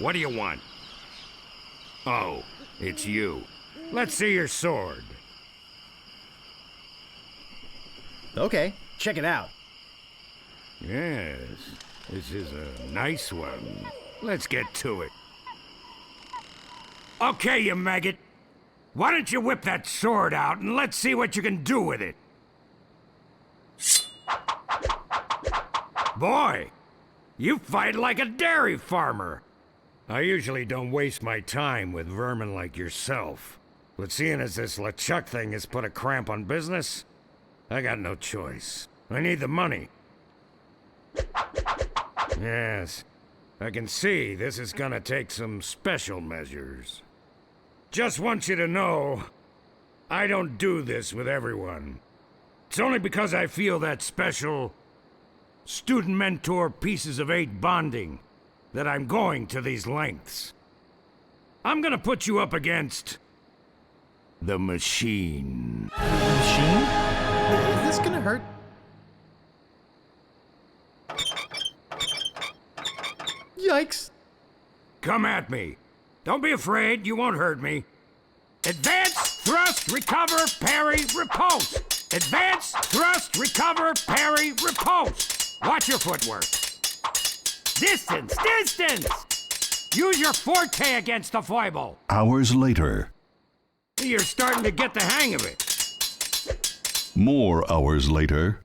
What do you want? Oh, it's you. Let's see your sword. Okay, check it out. Yes, this is a nice one. Let's get to it. Okay, you maggot. Why don't you whip that sword out and let's see what you can do with it? Boy, you fight like a dairy farmer. I usually don't waste my time with vermin like yourself. But seeing as this LeChuck thing has put a cramp on business, I got no choice. I need the money. Yes, I can see this is gonna take some special measures. Just want you to know, I don't do this with everyone. It's only because I feel that special student-mentor pieces of 8 bonding that I'm going to these lengths. I'm gonna put you up against the machine. Machine? Is this gonna hurt? Yikes! Come at me. Don't be afraid, you won't hurt me. Advance, thrust, recover, parry, riposte. Advance, thrust, recover, parry, riposte. Watch your footwork. Distance, distance! Use your forte against the foible. Hours later. You're starting to get the hang of it. More hours later.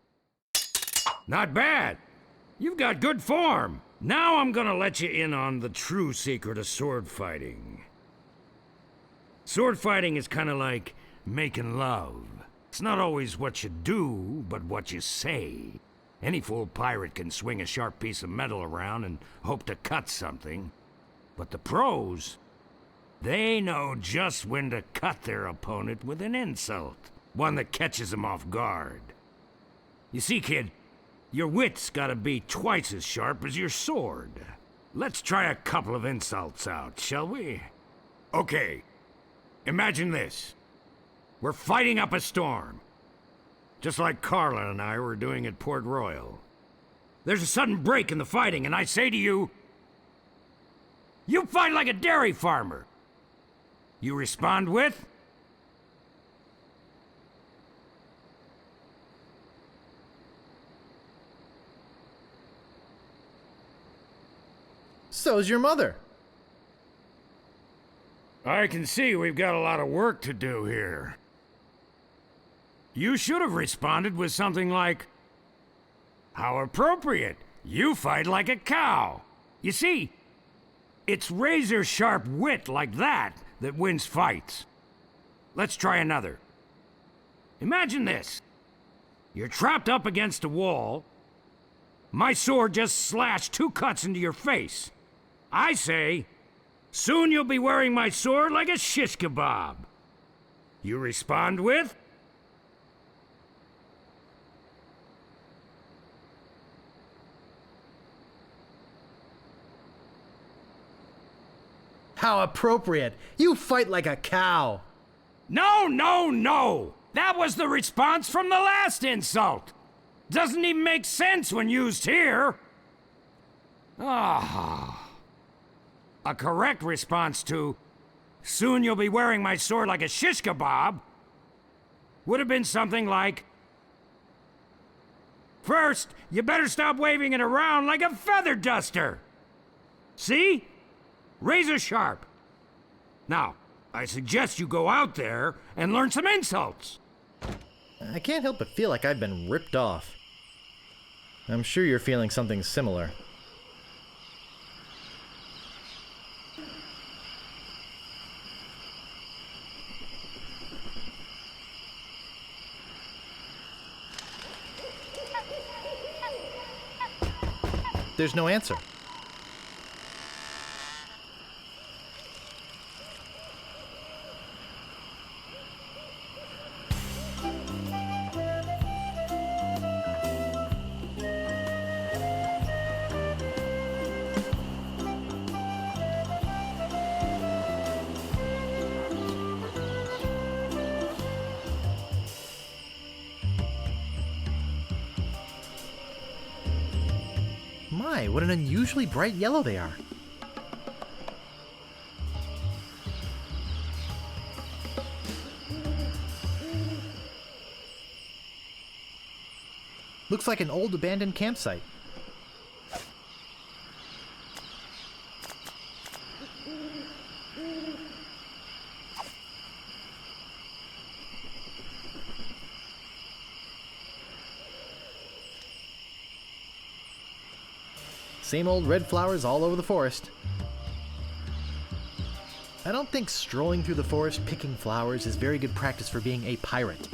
Not bad. You've got good form. Now I'm gonna let you in on the true secret of sword fighting. Sword fighting is kinda like making love. It's not always what you do, but what you say. Any fool pirate can swing a sharp piece of metal around and hope to cut something. But the pros, they know just when to cut their opponent with an insult. One that catches them off guard. You see, kid, your wit's gotta be twice as sharp as your sword. Let's try a couple of insults out, shall we? Okay, imagine this. We're fighting up a storm. Just like Carla and I were doing at Port Royal. There's a sudden break in the fighting, and I say to you, you fight like a dairy farmer. You respond with, So's your mother. I can see we've got a lot of work to do here. You should have responded with something like, how appropriate. You fight like a cow. You see, it's razor-sharp wit like that that wins fights. Let's try another. Imagine this. You're trapped up against a wall. My sword just slashed 2 cuts into your face. I say, soon you'll be wearing my sword like a shish kebab. You respond with, How appropriate. You fight like a cow. no, no, no! That was the response from the last insult! Doesn't even make sense when used here! Ah. A correct response to, soon you'll be wearing my sword like a shish kebab, would have been something like, first, you better stop waving it around like a feather duster! See? Razor sharp. Now, I suggest you go out there and learn some insults. I can't help but feel like I've been ripped off. I'm sure you're feeling something similar. There's no answer. My, what an unusually bright yellow they are. Looks like an old abandoned campsite. Same old red flowers all over the forest. I don't think strolling through the forest picking flowers is very good practice for being a pirate.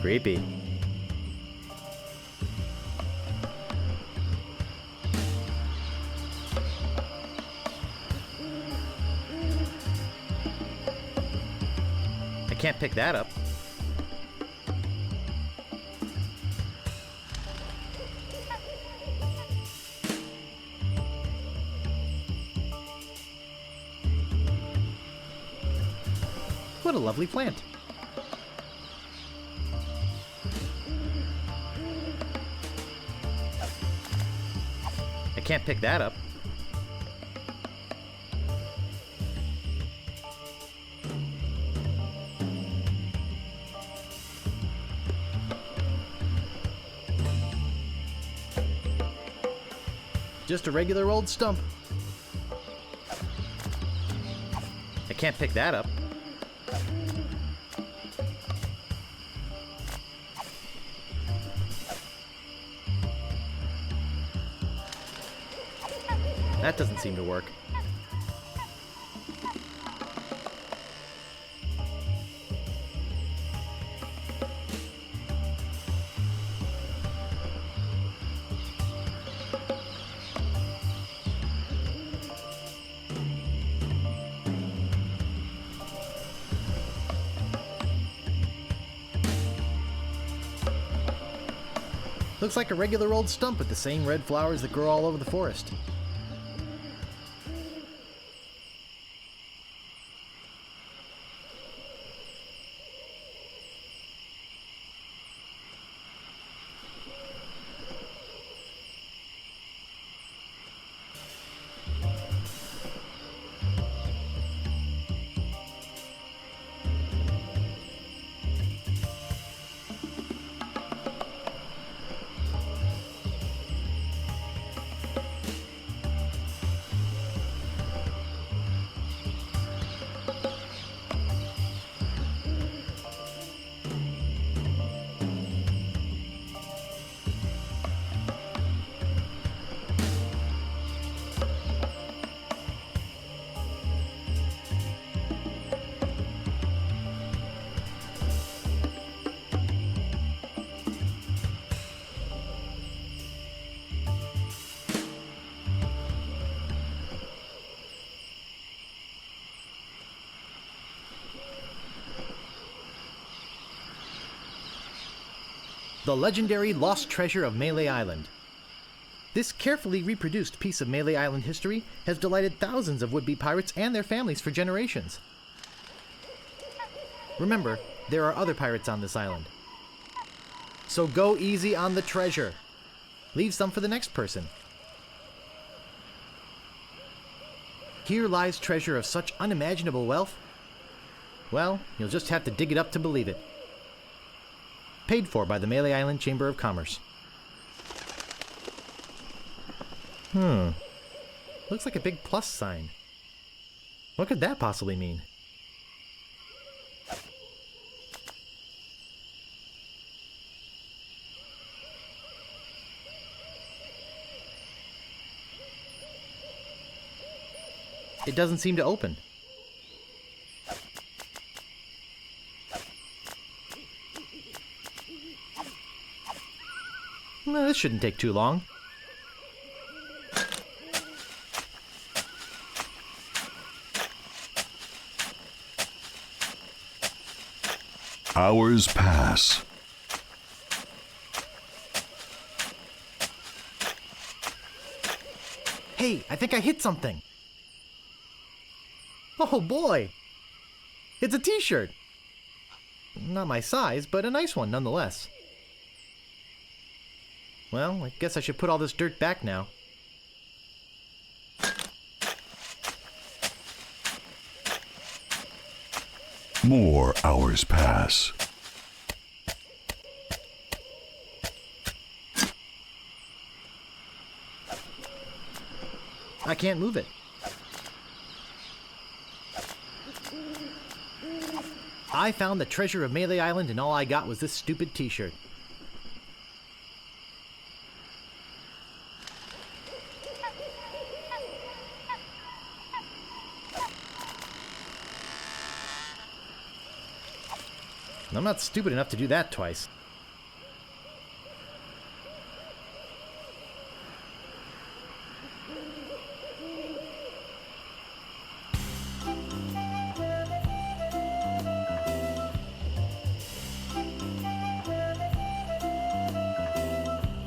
Creepy. I can't pick that up. What a lovely plant. I can't pick that up. Just a regular old stump. I can't pick that up. That doesn't seem to work. Looks like a regular old stump with the same red flowers that grow all over the forest. The legendary lost treasure of Melee Island. This carefully reproduced piece of Melee Island history has delighted thousands of would-be pirates and their families for generations. Remember, there are other pirates on this island. So go easy on the treasure. Leave some for the next person. Here lies treasure of such unimaginable wealth. Well, you'll just have to dig it up to believe it. Paid for by the Melee Island Chamber of Commerce. Looks like a big plus sign. What could that possibly mean? It doesn't seem to open. Well, this shouldn't take too long. Hours pass. Hey, I think I hit something. Oh boy! It's a t-shirt! Not my size, but a nice one nonetheless. Well, I guess I should put all this dirt back now. More hours pass. I can't move it. I found the treasure of Melee Island and all I got was this stupid t-shirt. I'm not stupid enough to do that twice.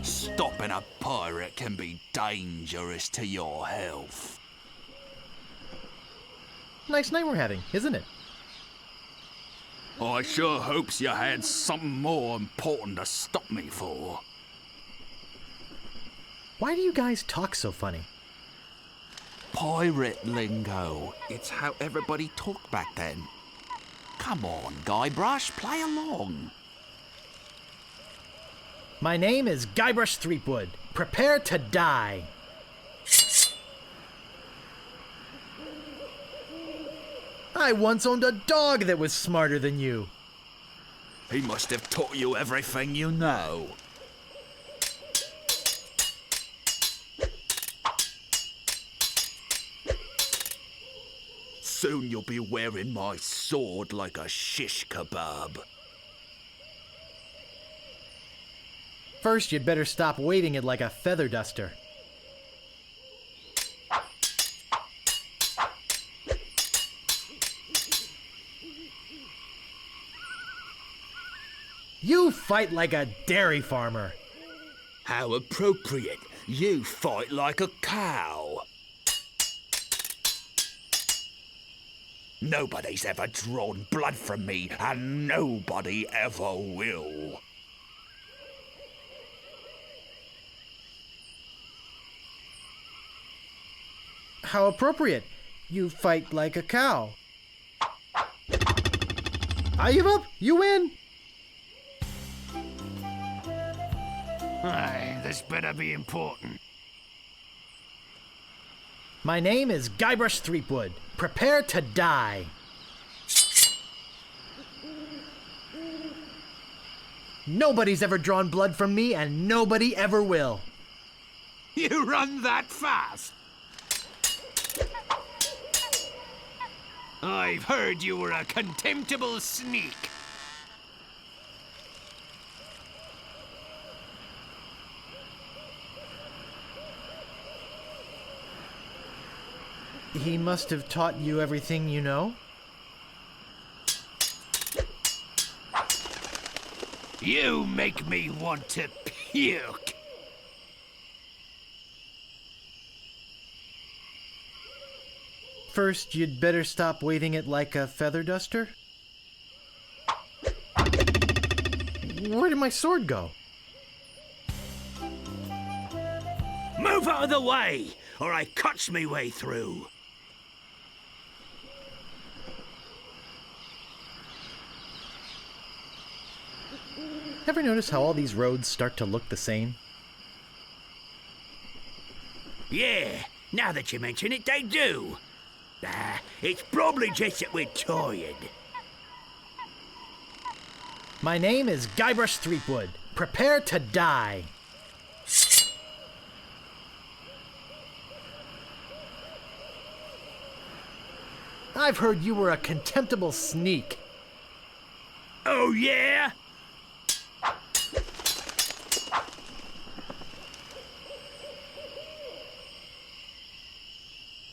Stopping a pirate can be dangerous to your health. Nice night we're having, isn't it? I sure hopes you had something more important to stop me for. Why do you guys talk so funny? Pirate lingo. It's how everybody talked back then. Come on, Guybrush, play along. My name is Guybrush Threepwood. Prepare to die. I once owned a dog that was smarter than you. He must have taught you everything you know. Soon you'll be wearing my sword like a shish kebab. First, you'd better stop waving it like a feather duster. You fight like a dairy farmer. How appropriate. You fight like a cow. Nobody's ever drawn blood from me, and nobody ever will. How appropriate. You fight like a cow. I give up. You win. Aye, this better be important. My name is Guybrush Threepwood. Prepare to die. Nobody's ever drawn blood from me, and nobody ever will. You run that fast? I've heard you were a contemptible sneak. He must have taught you everything you know? You make me want to puke. First, you'd better stop waving it like a feather duster. Where did my sword go? Move out of the way, or I cuts me way through. Ever notice how all these roads start to look the same? Yeah, now that you mention it, they do. It's probably just that we're tired. My name is Guybrush Threepwood. Prepare to die. I've heard you were a contemptible sneak. Oh, yeah?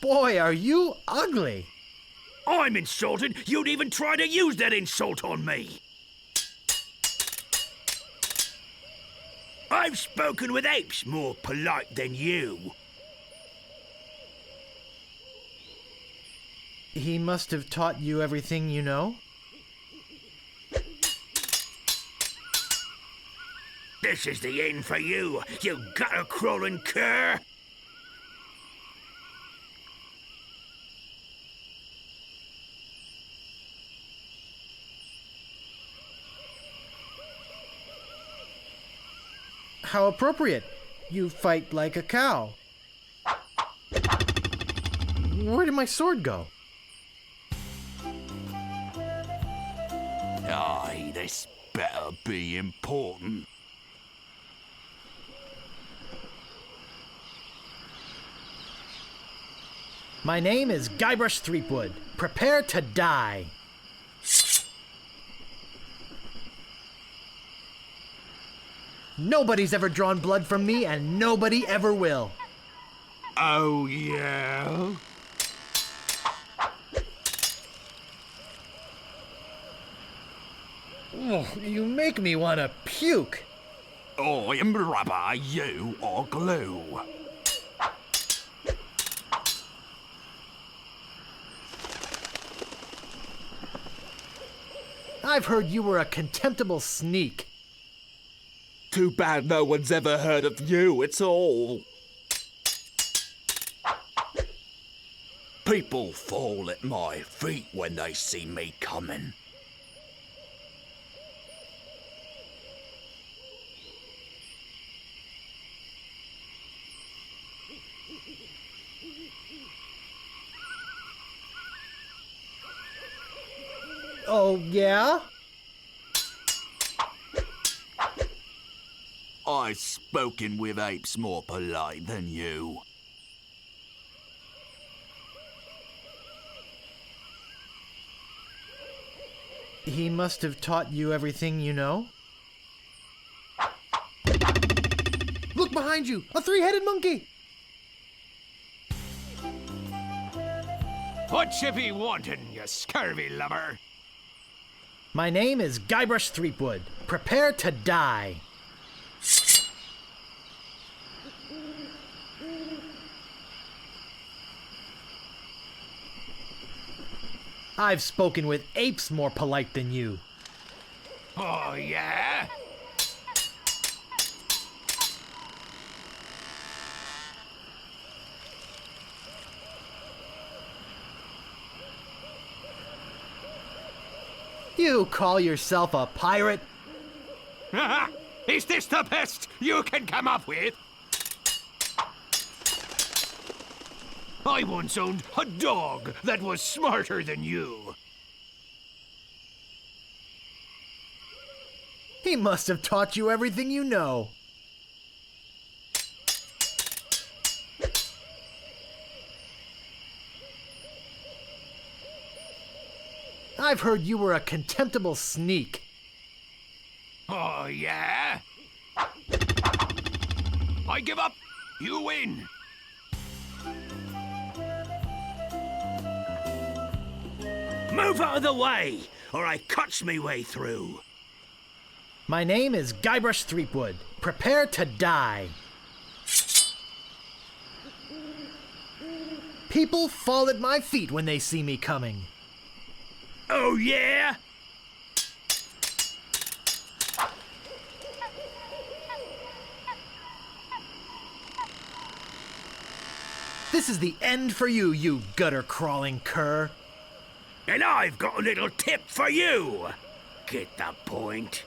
Boy, are you ugly. I'm insulted you'd even try to use that insult on me. I've spoken with apes more polite than you. He must have taught you everything you know? This is the end for you, you gutter-crawling cur! How appropriate. You fight like a cow. Where did my sword go? Aye, this better be important. My name is Guybrush Threepwood. Prepare to die. Nobody's ever drawn blood from me, and nobody ever will. Oh, yeah? Oh, you make me want to puke. I am rubber, you are glue. I've heard you were a contemptible sneak. Too bad no one's ever heard of you, it's all. People fall at my feet when they see me coming. Oh, yeah? I've spoken with apes more polite than you. He must have taught you everything you know? Look behind you! A three-headed monkey! What you be wanting, you scurvy lubber? My name is Guybrush Threepwood. Prepare to die. I've spoken with apes more polite than you. Oh, yeah? You call yourself a pirate? Is this the best you can come up with? I once owned a dog that was smarter than you. He must have taught you everything you know. I've heard you were a contemptible sneak. Oh, yeah? I give up. You win. Move out of the way, or I cuts me way through. My name is Guybrush Threepwood. Prepare to die. People fall at my feet when they see me coming. Oh, yeah? This is the end for you, you gutter-crawling cur. And I've got a little tip for you. Get the point?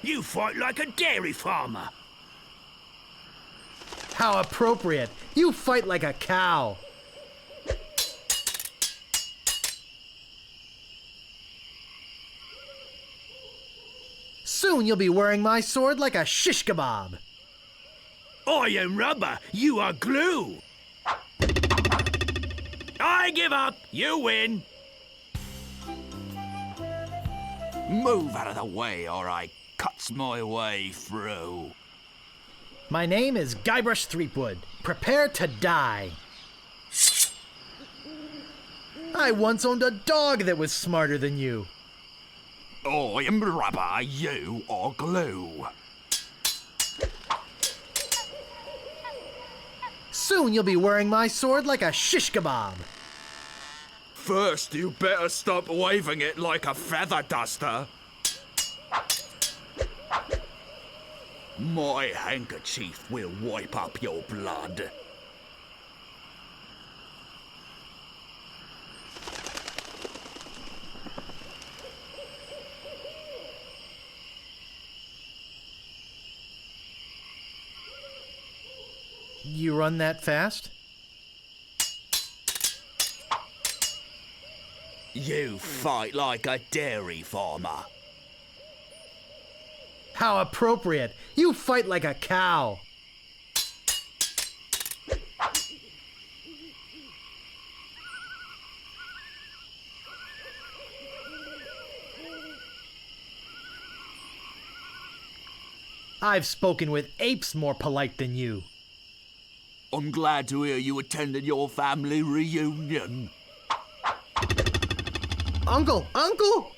You fight like a dairy farmer. How appropriate. You fight like a cow. Soon you'll be wearing my sword like a shish kebab. I am rubber, you are glue. I give up, you win. Move out of the way or I cuts my way through. My name is Guybrush Threepwood. Prepare to die. I once owned a dog that was smarter than you. I am rubber, you are glue. Soon you'll be wearing my sword like a shish kebab. First, you better stop waving it like a feather duster. My handkerchief will wipe up your blood. You run that fast? You fight like a dairy farmer. How appropriate! You fight like a cow! I've spoken with apes more polite than you. I'm glad to hear you attended your family reunion. Uncle! Uncle!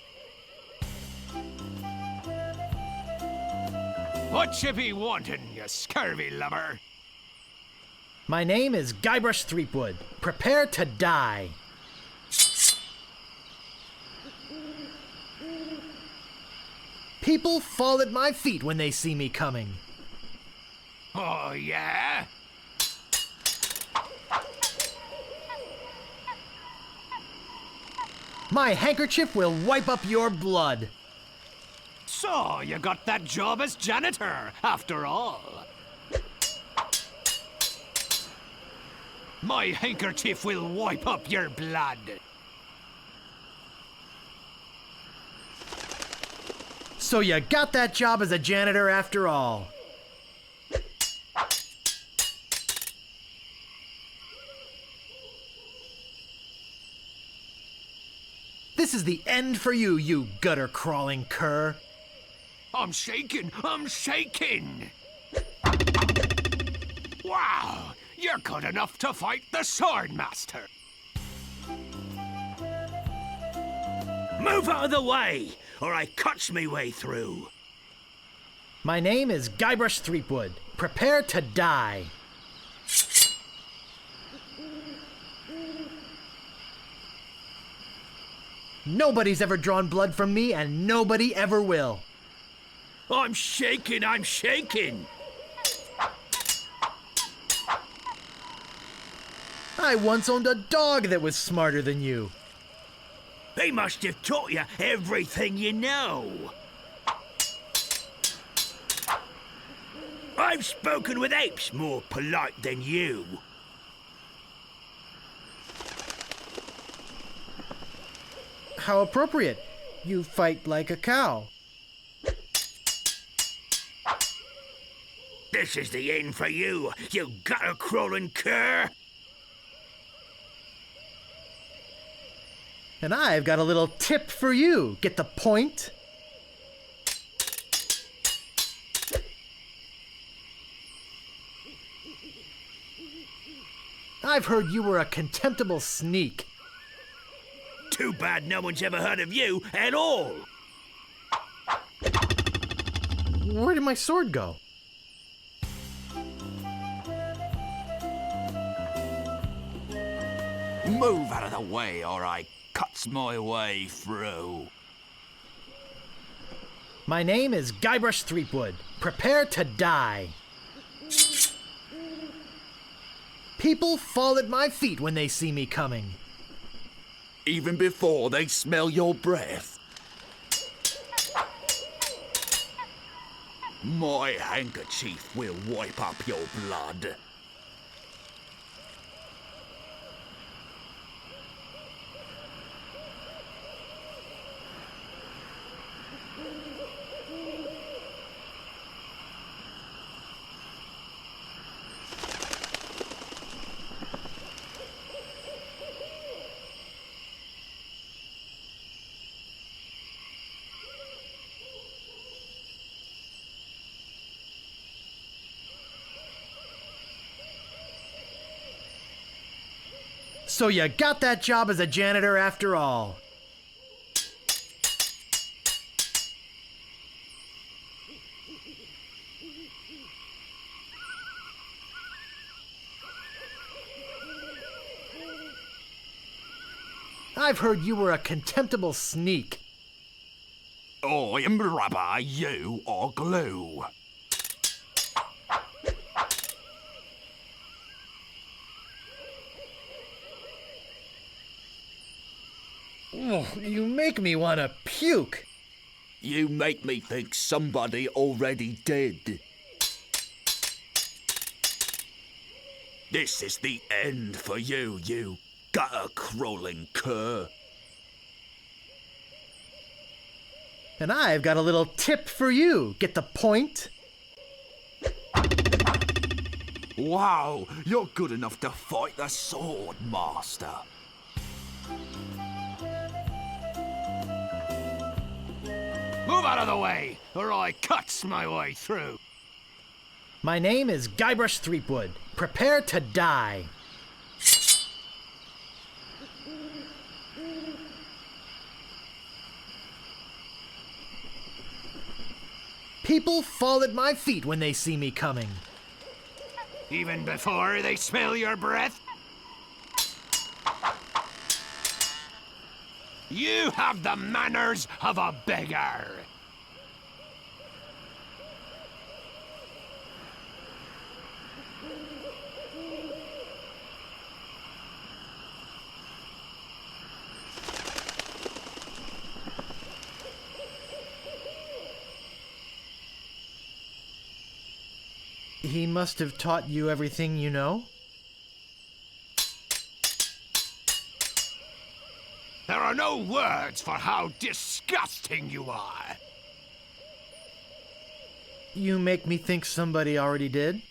What you be wanting, you scurvy lubber? My name is Guybrush Threepwood. Prepare to die. People fall at my feet when they see me coming. Oh, yeah? My handkerchief will wipe up your blood. So, you got that job as janitor, after all. My handkerchief will wipe up your blood. So you got that job as a janitor after all. This is the end for you, you gutter-crawling cur. I'm shaking! I'm shaking! Wow! You're good enough to fight the Swordmaster! Move out of the way, or I cuts me way through! My name is Guybrush Threepwood. Prepare to die. Nobody's ever drawn blood from me, and nobody ever will. I'm shaking! I'm shaking! I once owned a dog that was smarter than you. They must have taught you everything you know. I've spoken with apes more polite than you. How appropriate. You fight like a cow. This is the end for you, you gutter-crawling cur! And I've got a little tip for you. Get the point? I've heard you were a contemptible sneak. Too bad no one's ever heard of you at all! Where did my sword go? Move out of the way or I cuts my way through. My name is Guybrush Threepwood. Prepare to die. People fall at my feet when they see me coming. Even before they smell your breath. My handkerchief will wipe up your blood. So you got that job as a janitor after all. I've heard you were a contemptible sneak. I am rubber, you are glue. Oh, you make me want to puke. You make me think somebody already did. This is the end for you, you gutter-crawling cur. And I've got a little tip for you. Get the point? Wow, you're good enough to fight the sword, master. Move out of the way, or I cuts my way through. My name is Guybrush Threepwood. Prepare to die. People fall at my feet when they see me coming. Even before they smell your breath? You have the manners of a beggar. He must have taught you everything you know? There are no words for how disgusting you are. You make me think somebody already did.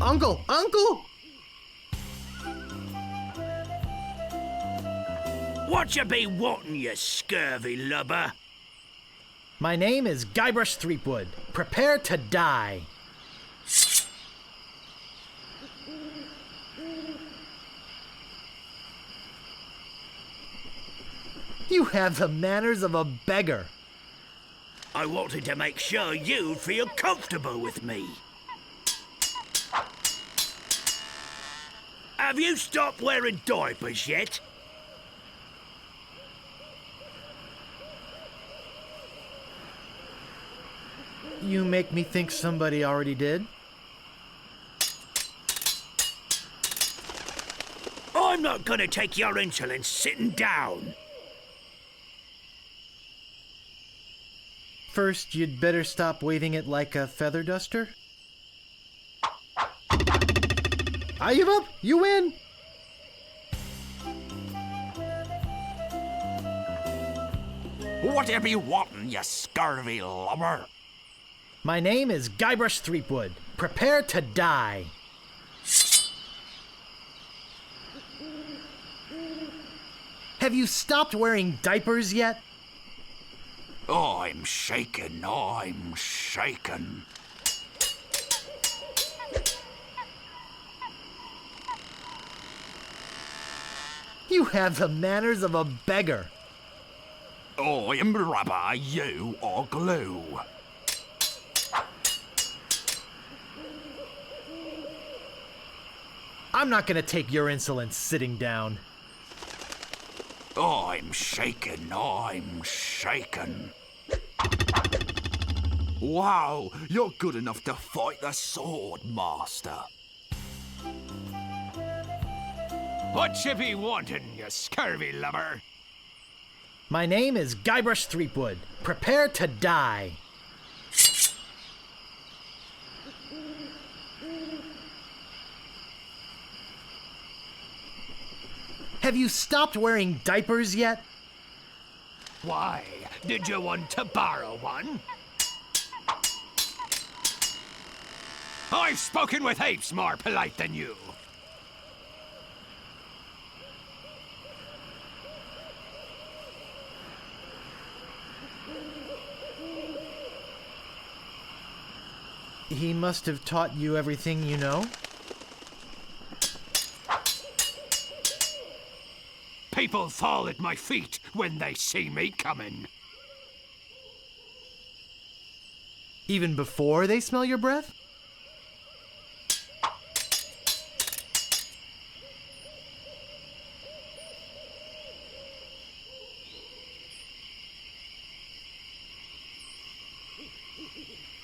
Uncle! Uncle! What you be wantin', you scurvy lubber? My name is Guybrush Threepwood. Prepare to die. You have the manners of a beggar. I wanted to make sure you'd feel comfortable with me. Have you stopped wearing diapers yet? You make me think somebody already did. I'm not gonna take your insolence sitting down. First, you'd better stop waving it like a feather duster. I give up. You win. Whatever you wantin', you scurvy lubber? My name is Guybrush Threepwood. Prepare to die. Have you stopped wearing diapers yet? I'm shaken, I'm shaken. You have the manners of a beggar. I'm rubber, you are glue. I'm not gonna take your insolence sitting down. I'm shaken, I'm shaken. Wow, you're good enough to fight the sword, master. What you be wantin', you scurvy lubber? My name is Guybrush Threepwood. Prepare to die. Have you stopped wearing diapers yet? Why? Did you want to borrow one? I've spoken with apes more polite than you. He must have taught you everything you know? People fall at my feet when they see me coming. Even before they smell your breath?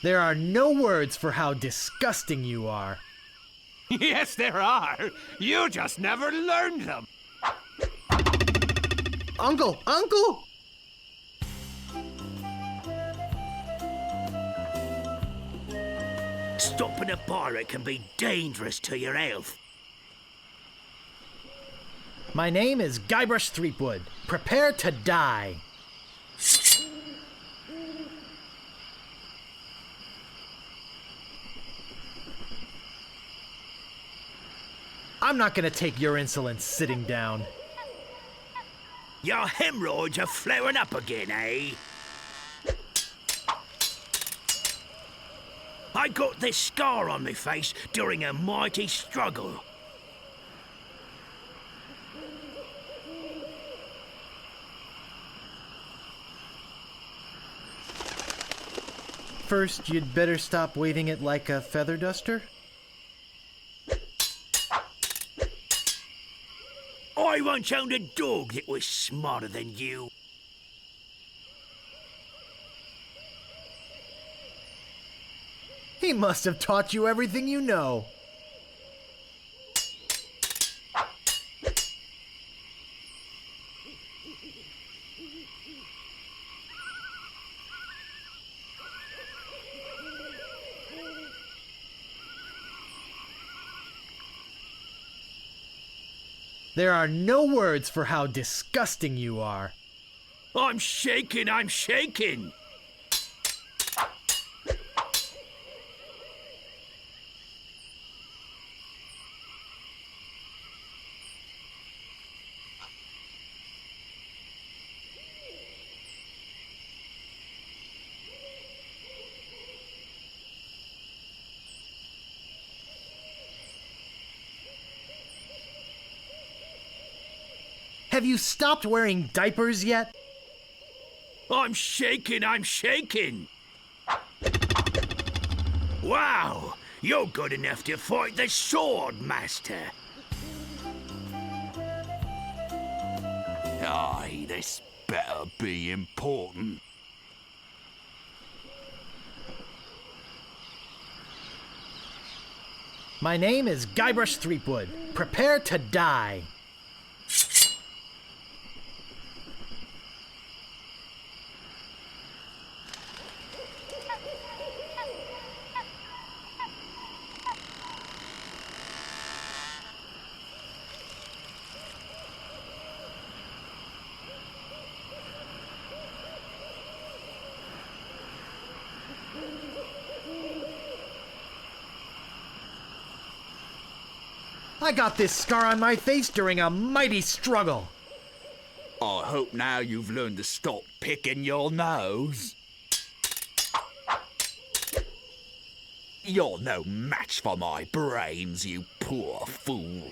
There are no words for how disgusting you are. Yes, there are. You just never learned them. Uncle! Uncle! Stopping a pirate can be dangerous to your health. My name is Guybrush Threepwood. Prepare to die. I'm not gonna take your insolence sitting down. Your hemorrhoids are flaring up again, eh? I got this scar on my face during a mighty struggle. First, you'd better stop waving it like a feather duster. I once owned a dog that was smarter than you. He must have taught you everything you know. There are no words for how disgusting you are. I'm shaking, I'm shaking! Have you stopped wearing diapers yet? I'm shaking, I'm shaking! Wow! You're good enough to fight the Sword Master! Aye, this better be important. My name is Guybrush Threepwood. Prepare to die. I got this scar on my face during a mighty struggle. I hope now you've learned to stop picking your nose. You're no match for my brains, you poor fool.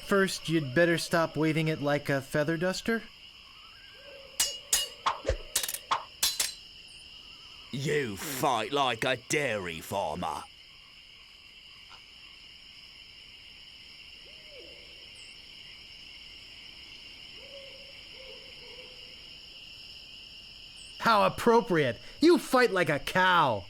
First, you'd better stop waving it like a feather duster. You fight like a dairy farmer. How appropriate! You fight like a cow!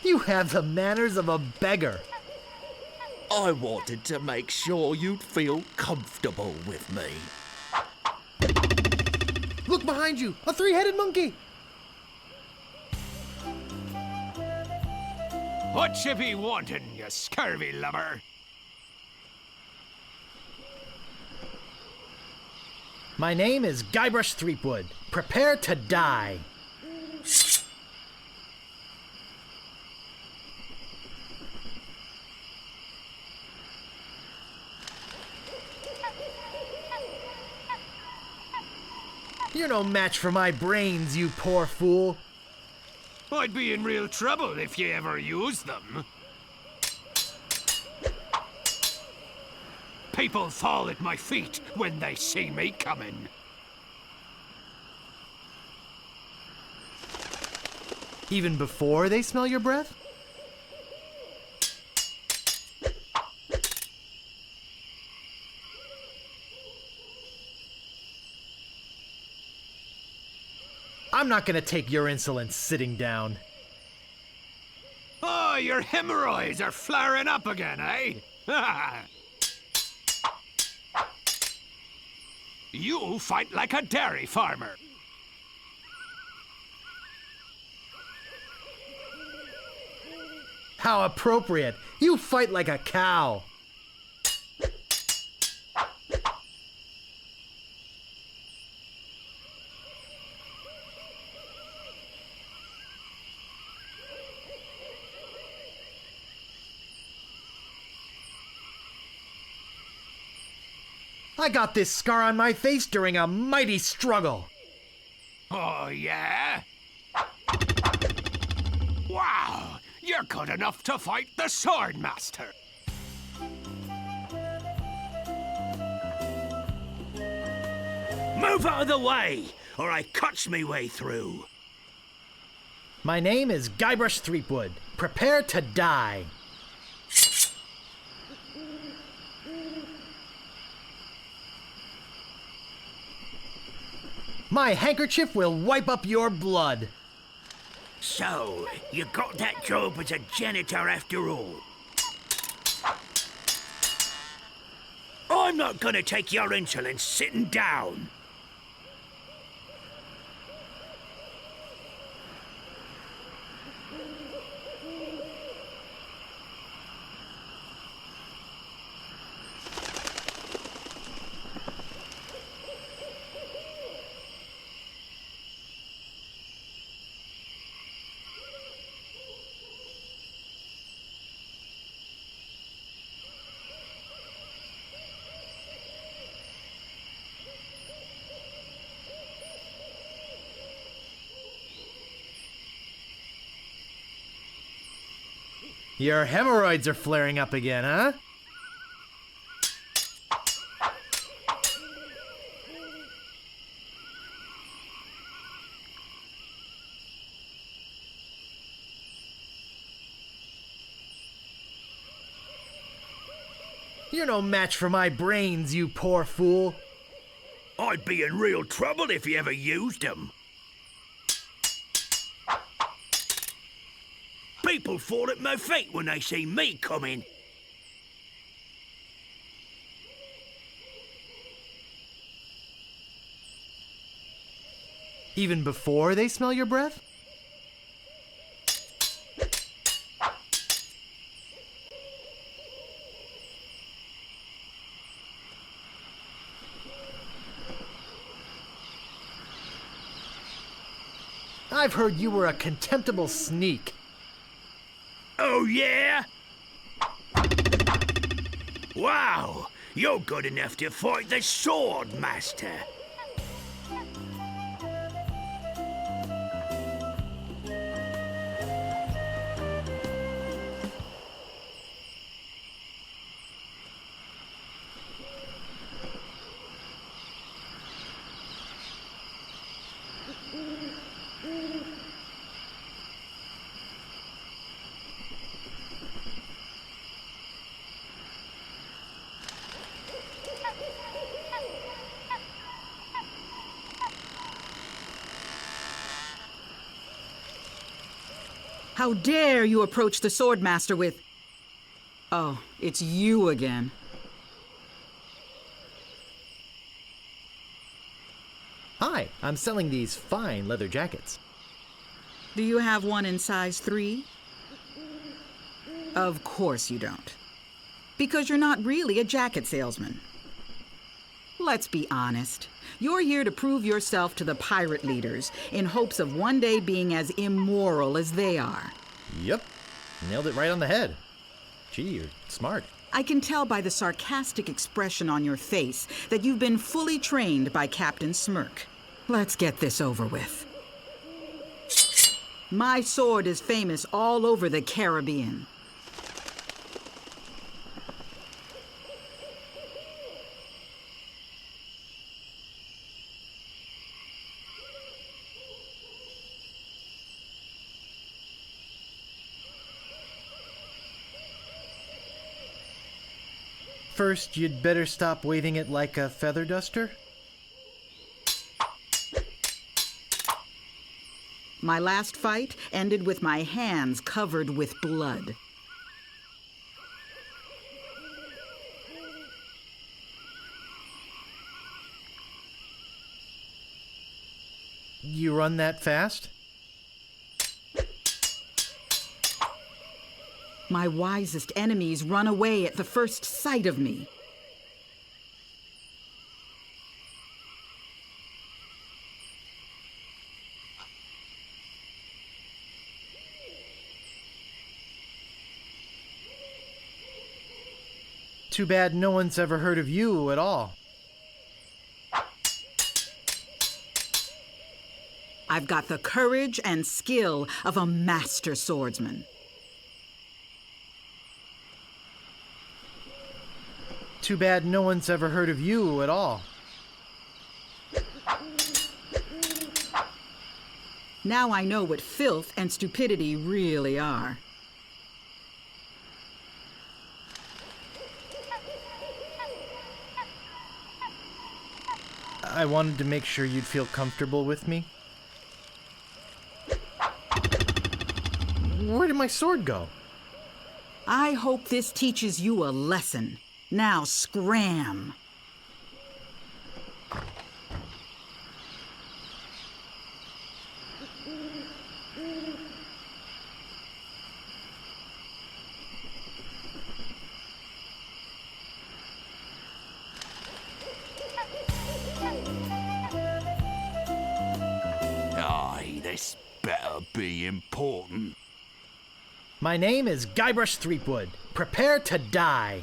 You have the manners of a beggar. I wanted to make sure you'd feel comfortable with me. Look behind you! A three-headed monkey! What you be wanting, you scurvy lubber? My name is Guybrush Threepwood. Prepare to die. You're no match for my brains, you poor fool. I'd be in real trouble if you ever used them. People fall at my feet when they see me coming. Even before they smell your breath? I'm not gonna take your insolence sitting down. Oh, your hemorrhoids are flaring up again, eh? You fight like a dairy farmer. How appropriate. You fight like a cow. I got this scar on my face during a mighty struggle. Oh, yeah? Wow! You're good enough to fight the Swordmaster. Move out of the way, or I cuts me way through. My name is Guybrush Threepwood. Prepare to die. My handkerchief will wipe up your blood. So, you got that job as a janitor after all. I'm not gonna take your insolence sitting down. Your hemorrhoids are flaring up again, huh? You're no match for my brains, you poor fool. I'd be in real trouble if you ever used them. People fall at my feet when they see me coming. Even before they smell your breath? I've heard you were a contemptible sneak. Oh, yeah? Wow! You're good enough to fight the Swordmaster. How dare you approach the Swordmaster with... Oh, it's you again. Hi, I'm selling these fine leather jackets. Do you have one in size 3? Of course you don't. Because you're not really a jacket salesman. Let's be honest. You're here to prove yourself to the pirate leaders in hopes of one day being as immoral as they are. Yep, nailed it right on the head. Gee, you're smart. I can tell by the sarcastic expression on your face that you've been fully trained by Captain Smirk. Let's get this over with. My sword is famous all over the Caribbean. First, you'd better stop waving it like a feather duster. My last fight ended with my hands covered with blood. You run that fast? My wisest enemies run away at the first sight of me. Too bad no one's ever heard of you at all. I've got the courage and skill of a master swordsman. Too bad no one's ever heard of you at all. Now I know what filth and stupidity really are. I wanted to make sure you'd feel comfortable with me. Where did my sword go? I hope this teaches you a lesson. Now scram! Aye, this better be important. My name is Guybrush Threepwood. Prepare to die.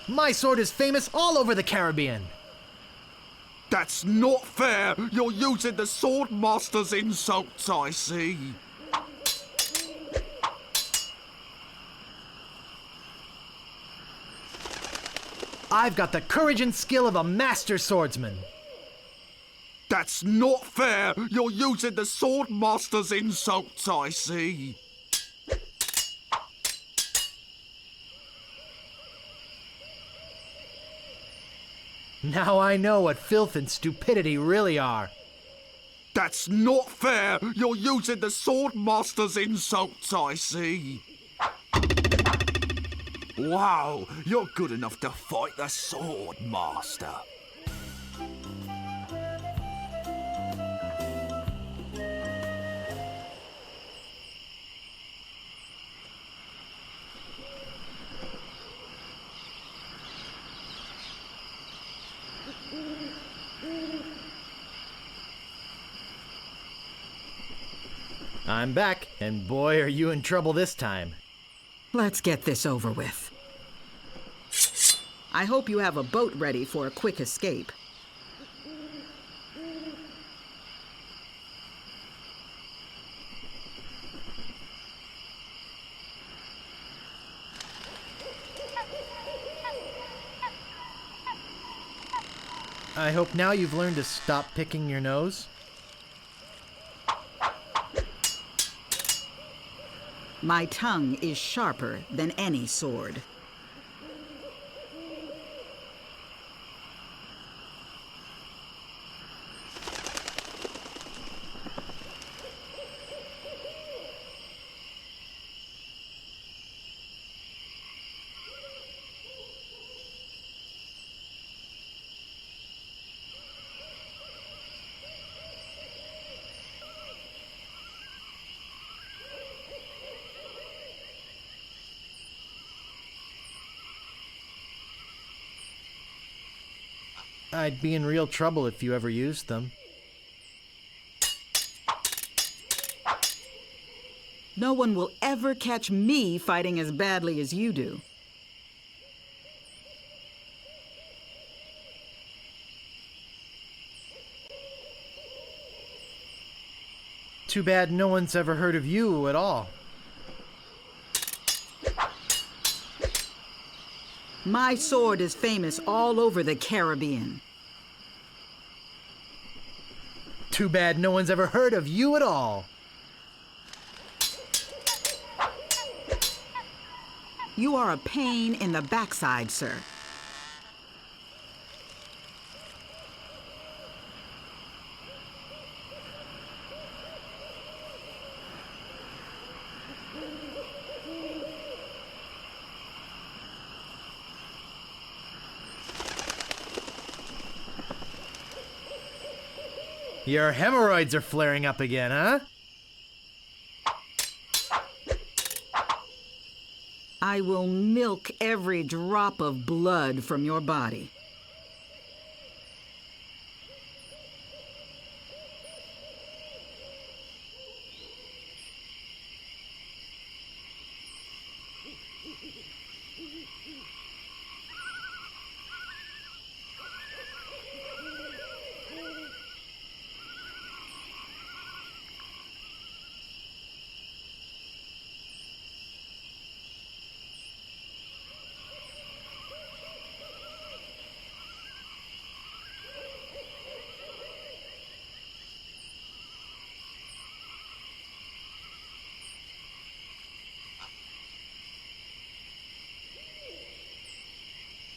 My sword is famous all over the Caribbean. That's not fair! You're using the Swordmaster's insults, I see. I've got the courage and skill of a master swordsman. That's not fair! You're using the Swordmaster's insults, I see. Now I know what filth and stupidity really are. That's not fair! You're using the Swordmaster's insults, I see. Wow, you're good enough to fight the Swordmaster. I'm back, and boy, are you in trouble this time. Let's get this over with. I hope you have a boat ready for a quick escape. I hope now you've learned to stop picking your nose. My tongue is sharper than any sword. I'd be in real trouble if you ever used them. No one will ever catch me fighting as badly as you do. Too bad no one's ever heard of you at all. My sword is famous all over the Caribbean. Too bad no one's ever heard of you at all. You are a pain in the backside, sir. Your hemorrhoids are flaring up again, huh? I will milk every drop of blood from your body.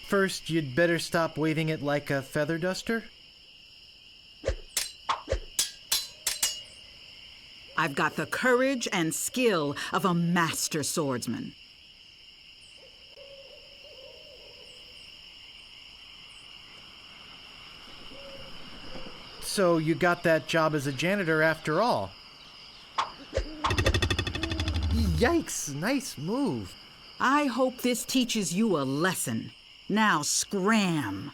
First, you'd better stop waving it like a feather duster. I've got the courage and skill of a master swordsman. So you got that job as a janitor after all. Yikes, nice move. I hope this teaches you a lesson. Now scram.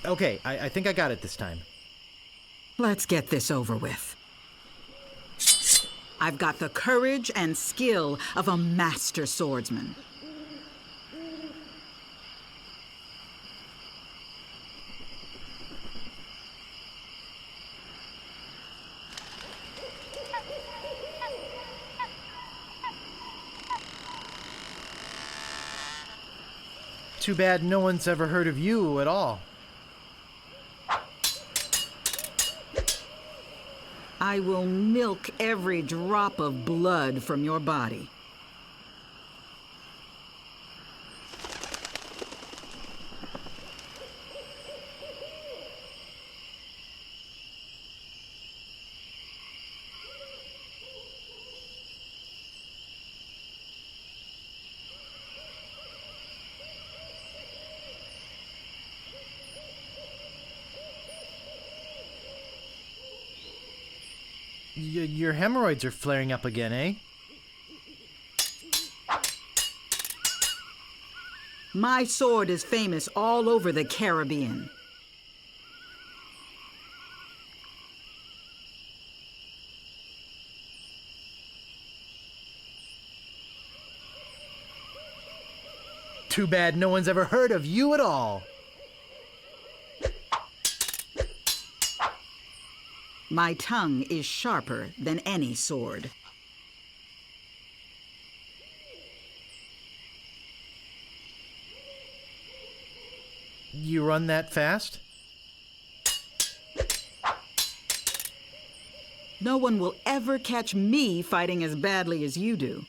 Okay, I think I got it this time. Let's get this over with. I've got the courage and skill of a master swordsman. Too bad no one's ever heard of you at all. I will milk every drop of blood from your body. Your hemorrhoids are flaring up again, eh? My sword is famous all over the Caribbean. Too bad no one's ever heard of you at all. My tongue is sharper than any sword. You run that fast? No one will ever catch me fighting as badly as you do.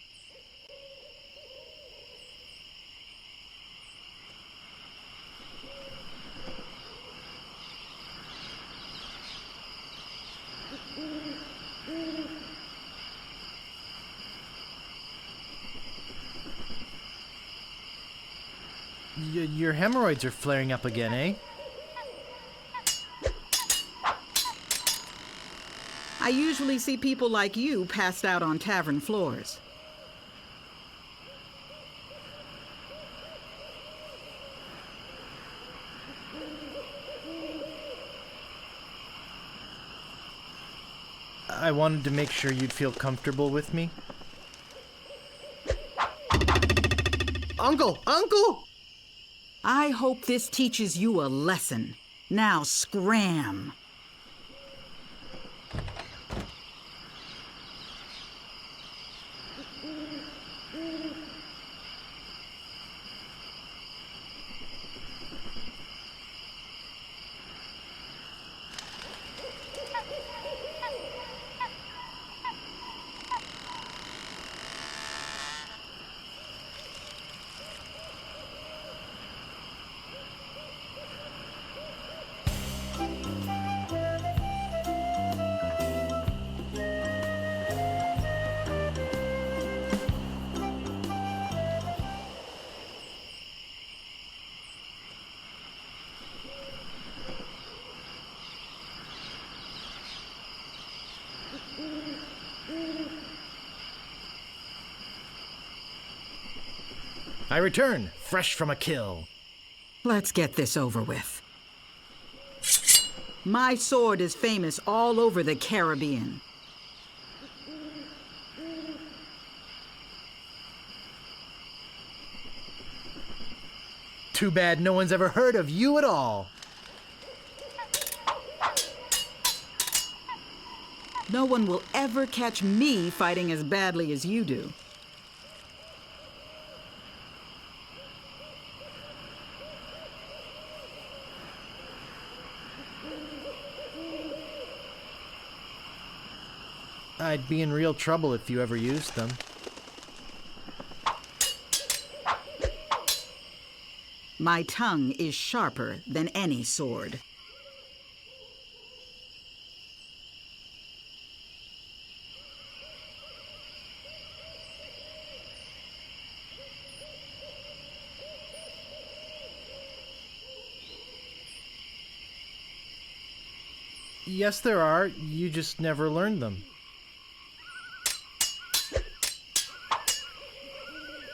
Your hemorrhoids are flaring up again, eh? I usually see people like you passed out on tavern floors. I wanted to make sure you'd feel comfortable with me. Uncle! Uncle! I hope this teaches you a lesson. Now scram! I return, fresh from a kill. Let's get this over with. My sword is famous all over the Caribbean. Too bad no one's ever heard of you at all. No one will ever catch me fighting as badly as you do. I'd be in real trouble if you ever used them. My tongue is sharper than any sword. Yes, there are. You just never learned them.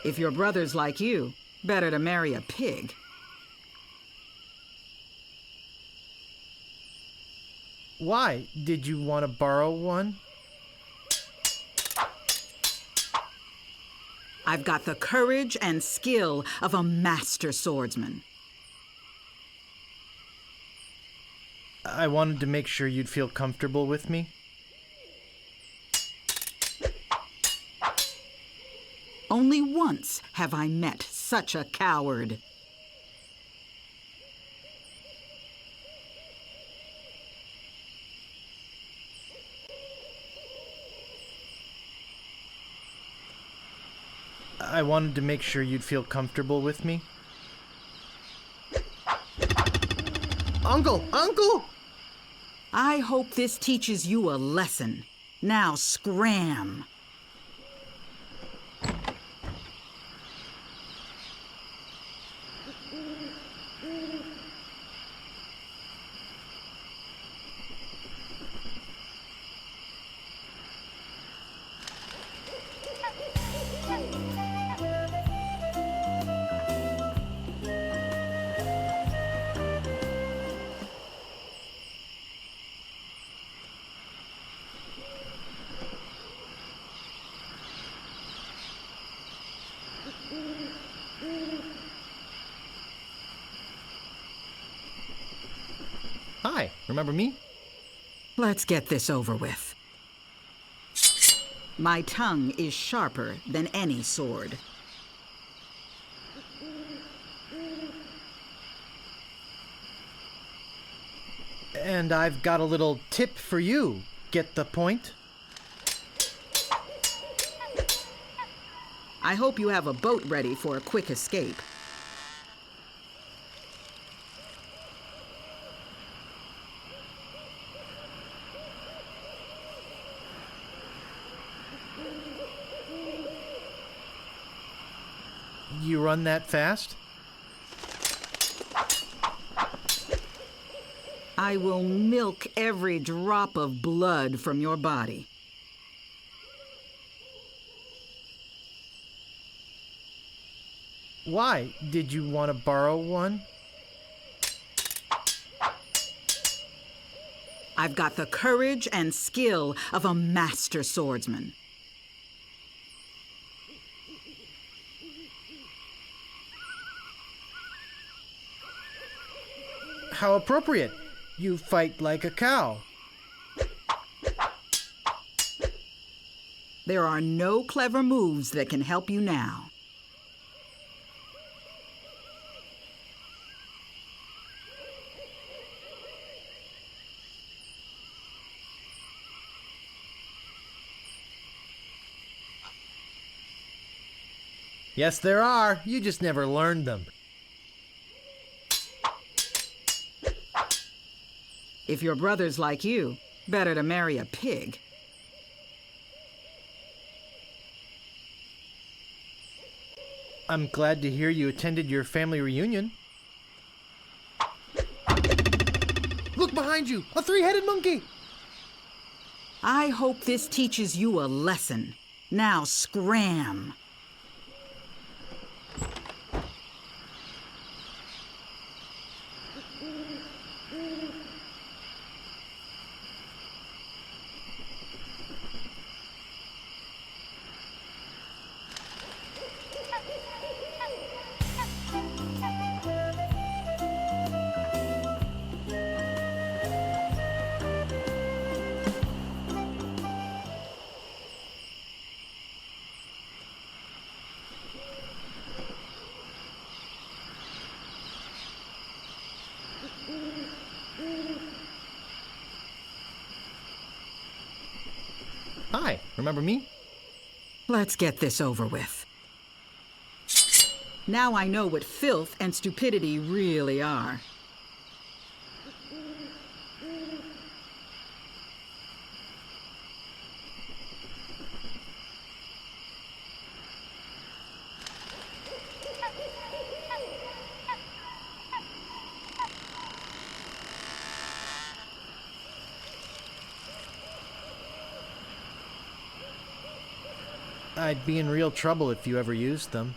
If your brother's like you, better to marry a pig. Why? Did you want to borrow one? I've got the courage and skill of a master swordsman. I wanted to make sure you'd feel comfortable with me. Only once have I met such a coward. I wanted to make sure you'd feel comfortable with me. Uncle! Uncle! I hope this teaches you a lesson. Now scram! Hi, remember me? Let's get this over with. My tongue is sharper than any sword. And I've got a little tip for you. get the point? I hope you have a boat ready for a quick escape. You run that fast? I will milk every drop of blood from your body. Why? Did you want to borrow one? I've got the courage and skill of a master swordsman. How appropriate. You fight like a cow. There are no clever moves that can help you now. Yes, there are. You just never learned them. If your brother's like you, better to marry a pig. I'm glad to hear you attended your family reunion. Look behind you! A three-headed monkey! I hope this teaches you a lesson. Now scram! Hi, remember me? Let's get this over with. Now I know what filth and stupidity really are. I'd be in real trouble if you ever used them.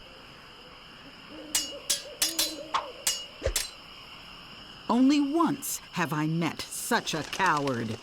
Only once have I met such a coward.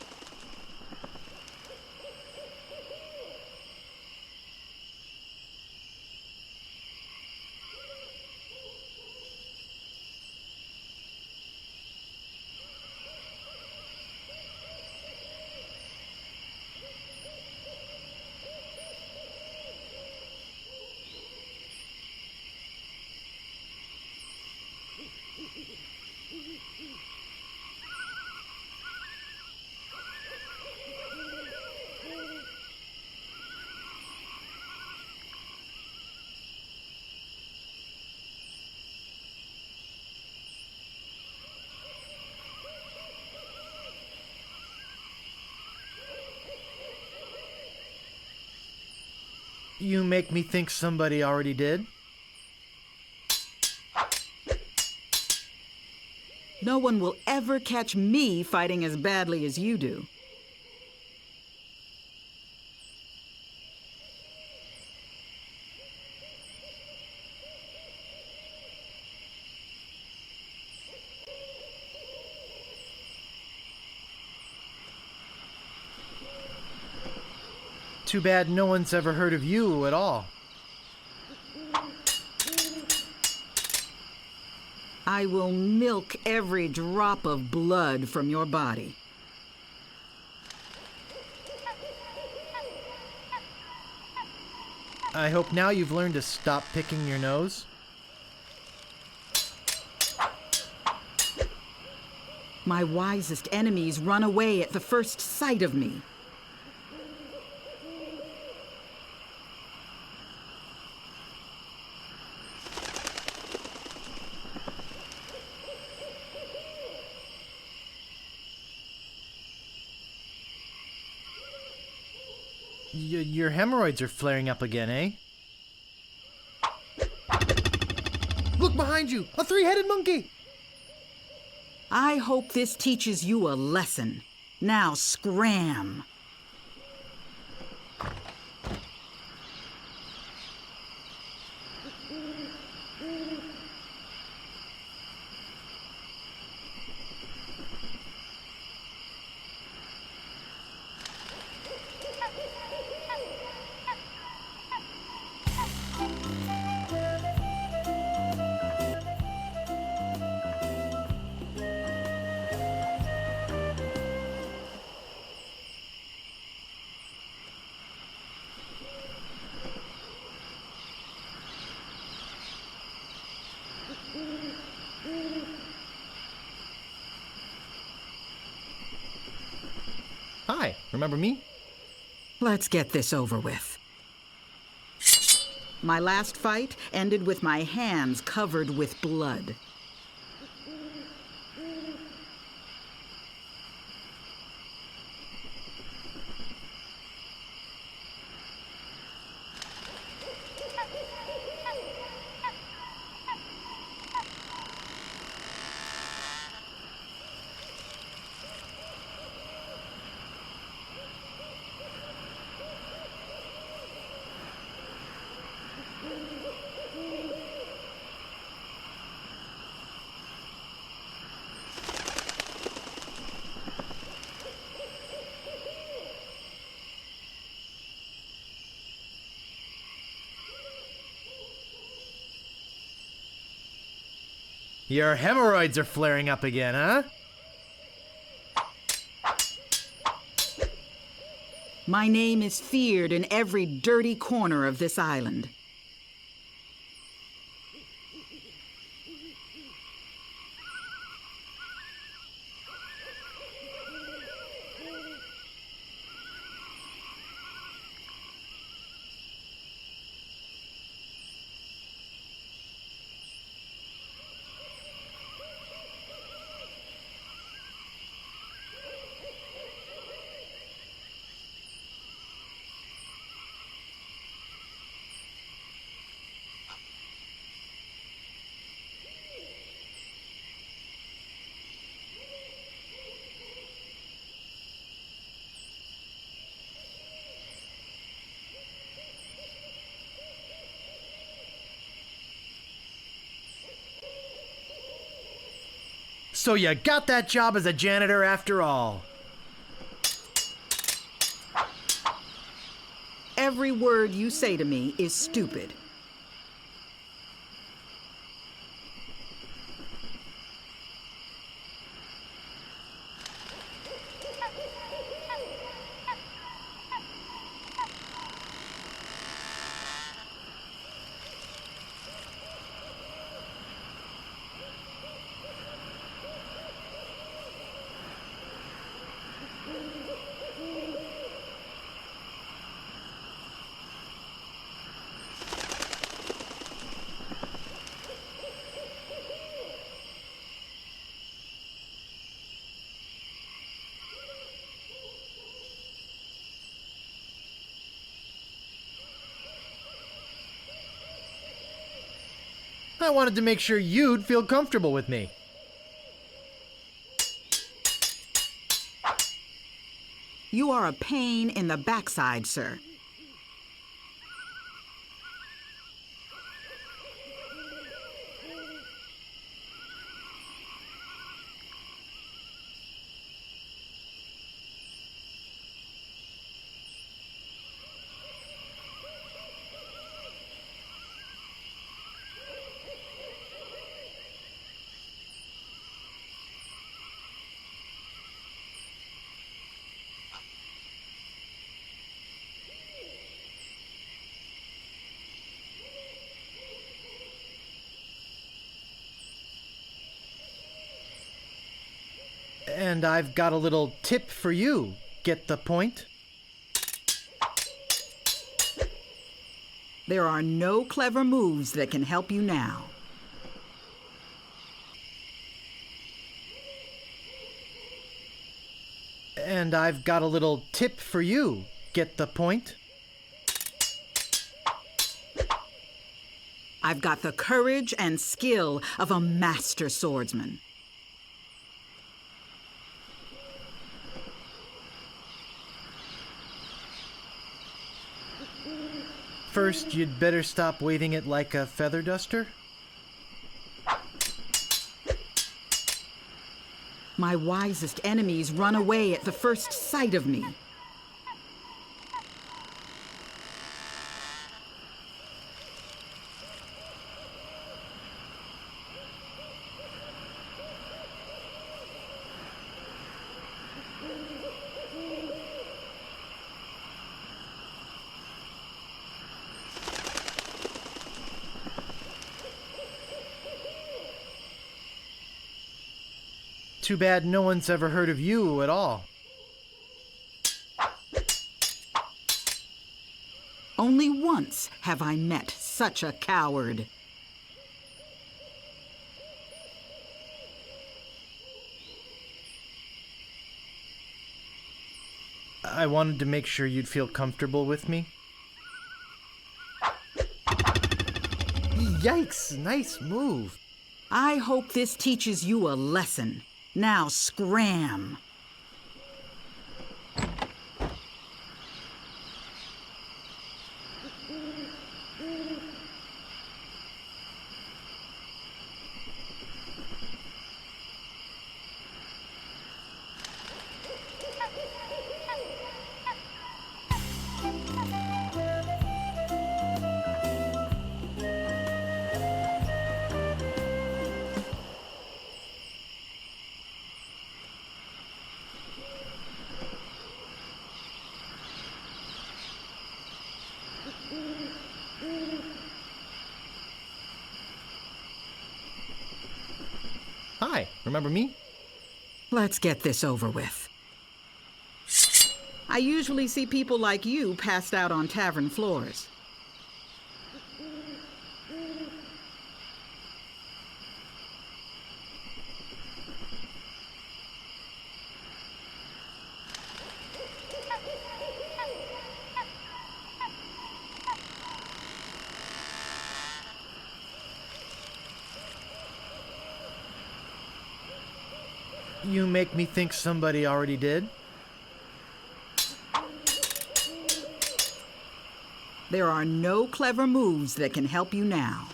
You make me think somebody already did. No one will ever catch me fighting as badly as you do. Too bad no one's ever heard of you at all. I will milk every drop of blood from your body. I hope now you've learned to stop picking your nose. My wisest enemies run away at the first sight of me. Your hemorrhoids are flaring up again, eh? Look behind you! A three-headed monkey! I hope this teaches you a lesson. Now scram. Hi, remember me? Let's get this over with. My last fight ended with my hands covered with blood. Your hemorrhoids are flaring up again, huh? My name is feared in every dirty corner of this island. So you got that job as a janitor after all. Every word you say to me is stupid. I wanted to make sure you'd feel comfortable with me. You are a pain in the backside, sir. And I've got a little tip for you. Get the point? There are no clever moves that can help you now. And I've got a little tip for you. Get the point? I've got the courage and skill of a master swordsman. First, you'd better stop waving it like a feather duster. My wisest enemies run away at the first sight of me. Too bad no one's ever heard of you at all. Only once have I met such a coward. I wanted to make sure you'd feel comfortable with me. Yikes, nice move. I hope this teaches you a lesson. Now scram. Hi, remember me? Let's get this over with. I usually see people like you passed out on tavern floors. You make me think somebody already did. There are no clever moves that can help you now.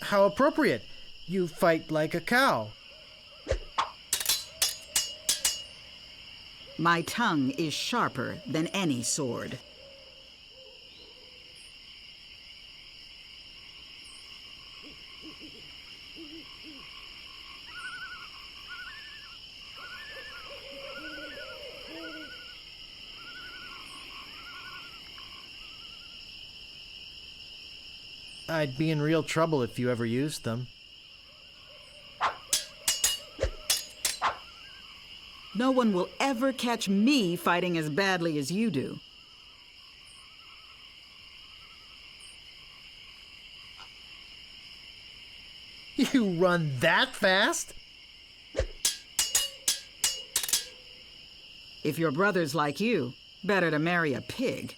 How appropriate. You fight like a cow. My tongue is sharper than any sword. I'd be in real trouble if you ever used them. No one will ever catch me fighting as badly as you do. You run that fast? If your brother's like you, better to marry a pig.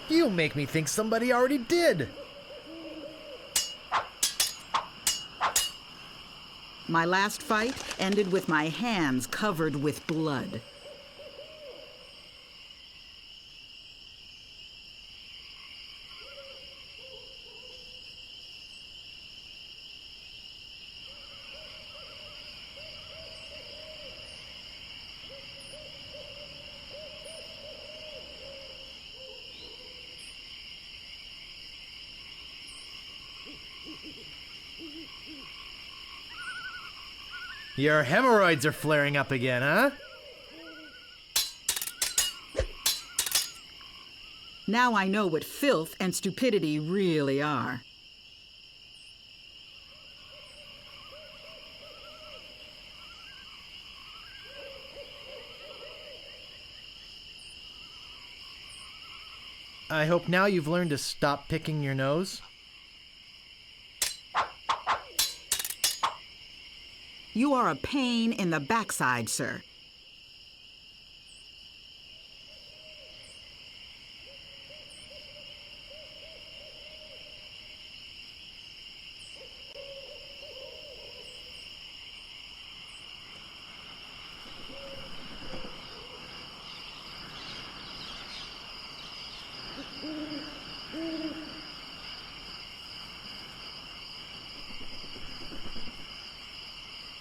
You make me think somebody already did. My last fight ended with my hands covered with blood. Your hemorrhoids are flaring up again, huh? Now I know what filth and stupidity really are. I hope now you've learned to stop picking your nose. You are a pain in the backside, sir.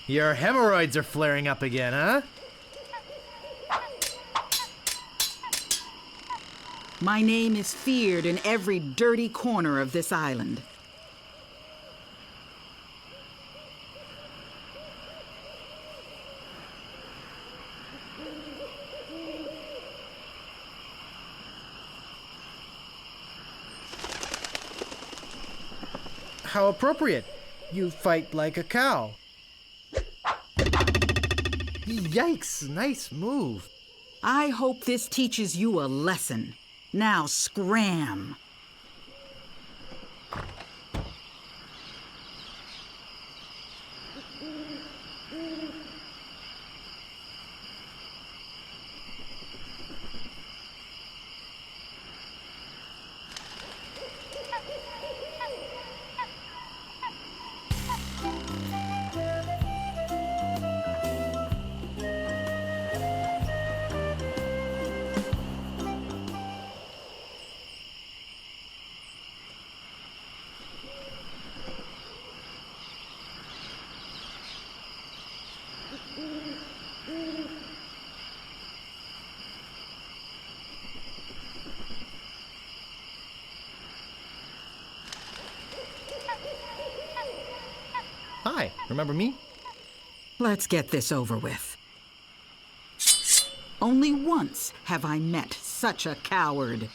Your hemorrhoids are flaring up again, huh? My name is feared in every dirty corner of this island. How appropriate. You fight like a cow. Yikes, nice move. I hope this teaches you a lesson. Now scram. Hi, remember me? Let's get this over with. Only once have I met such a coward.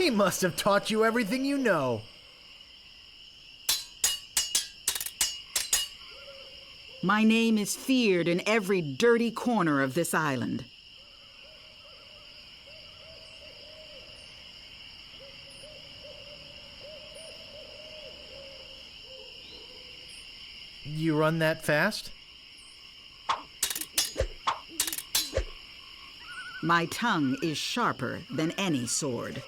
He must have taught you everything you know. My name is feared in every dirty corner of this island. You run that fast? My tongue is sharper than any sword.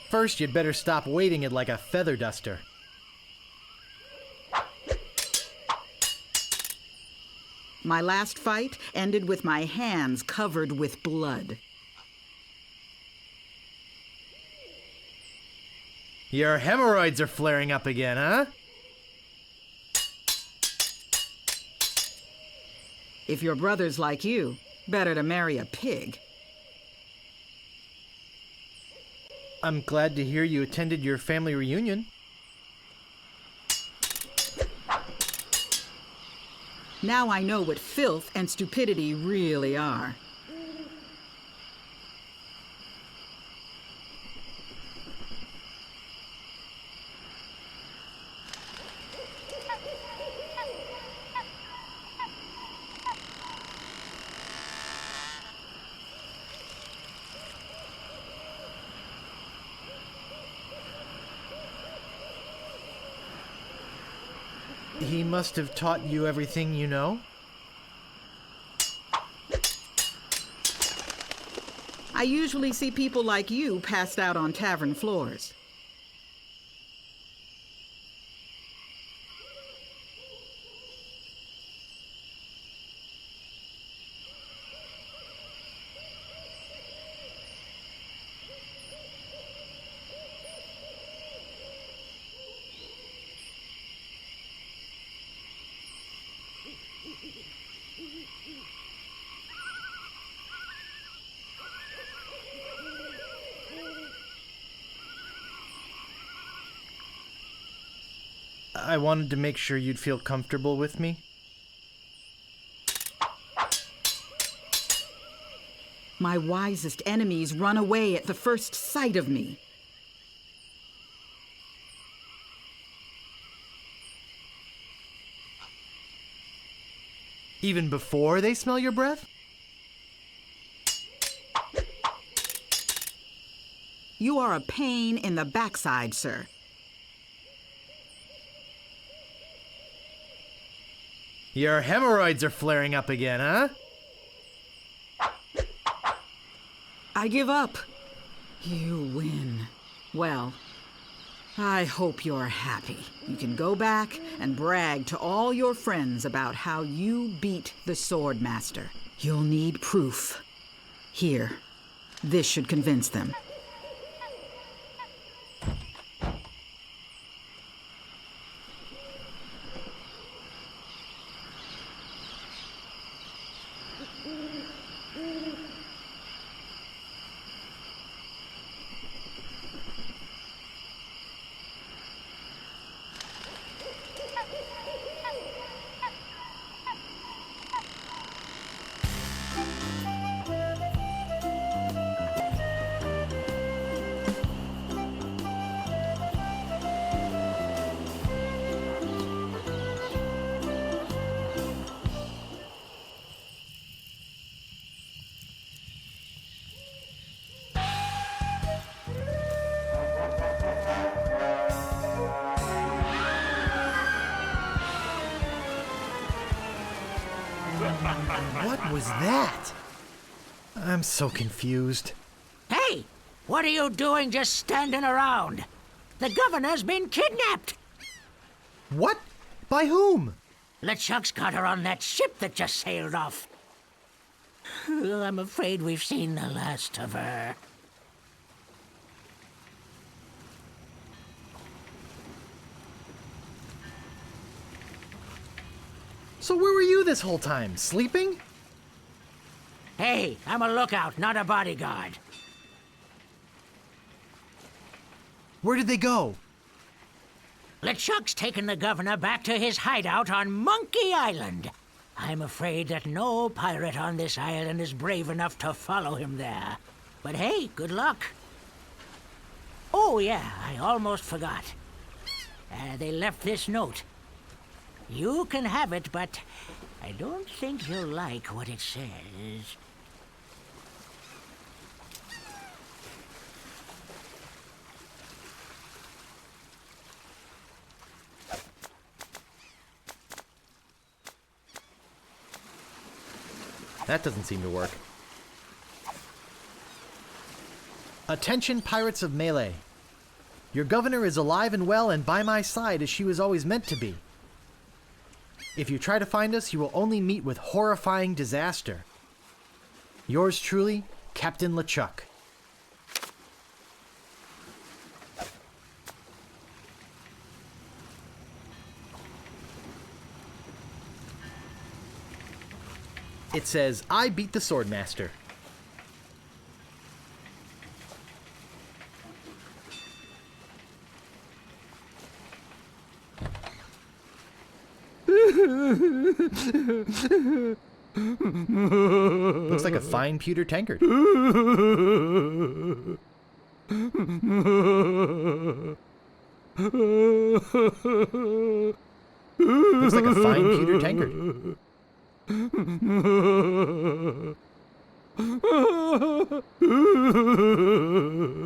First, you'd better stop waving it like a feather duster. My last fight ended with my hands covered with blood. Your hemorrhoids are flaring up again, huh? If your brother's like you, better to marry a pig. I'm glad to hear you attended your family reunion. Now I know what filth and stupidity really are. He must have taught you everything you know? I usually see people like you passed out on tavern floors. I wanted to make sure you'd feel comfortable with me. My wisest enemies run away at the first sight of me. Even before they smell your breath? You are a pain in the backside, sir. Your hemorrhoids are flaring up again, huh? I give up. You win. Well, I hope you're happy. You can go back and brag to all your friends about how you beat the Swordmaster. You'll need proof. Here, this should convince them. What was that? I'm so confused. Hey, what are you doing just standing around? The governor's been kidnapped. What? By whom? LeChuck's got her on that ship that just sailed off. I'm afraid we've seen the last of her. So where were you this whole time? Sleeping? Hey, I'm a lookout, not a bodyguard. Where did they go? LeChuck's taken the governor back to his hideout on Monkey Island. I'm afraid that no pirate on this island is brave enough to follow him there. But hey, good luck. Oh yeah, I almost forgot. They left this note. You can have it, but I don't think you'll like what it says. That doesn't seem to work. Attention, pirates of Melee. Your governor is alive and well and by my side as she was always meant to be. If you try to find us, you will only meet with horrifying disaster. Yours truly, Captain LeChuck. It says, I beat the Swordmaster. Looks like a fine pewter tankard. Looks like a fine pewter tankard.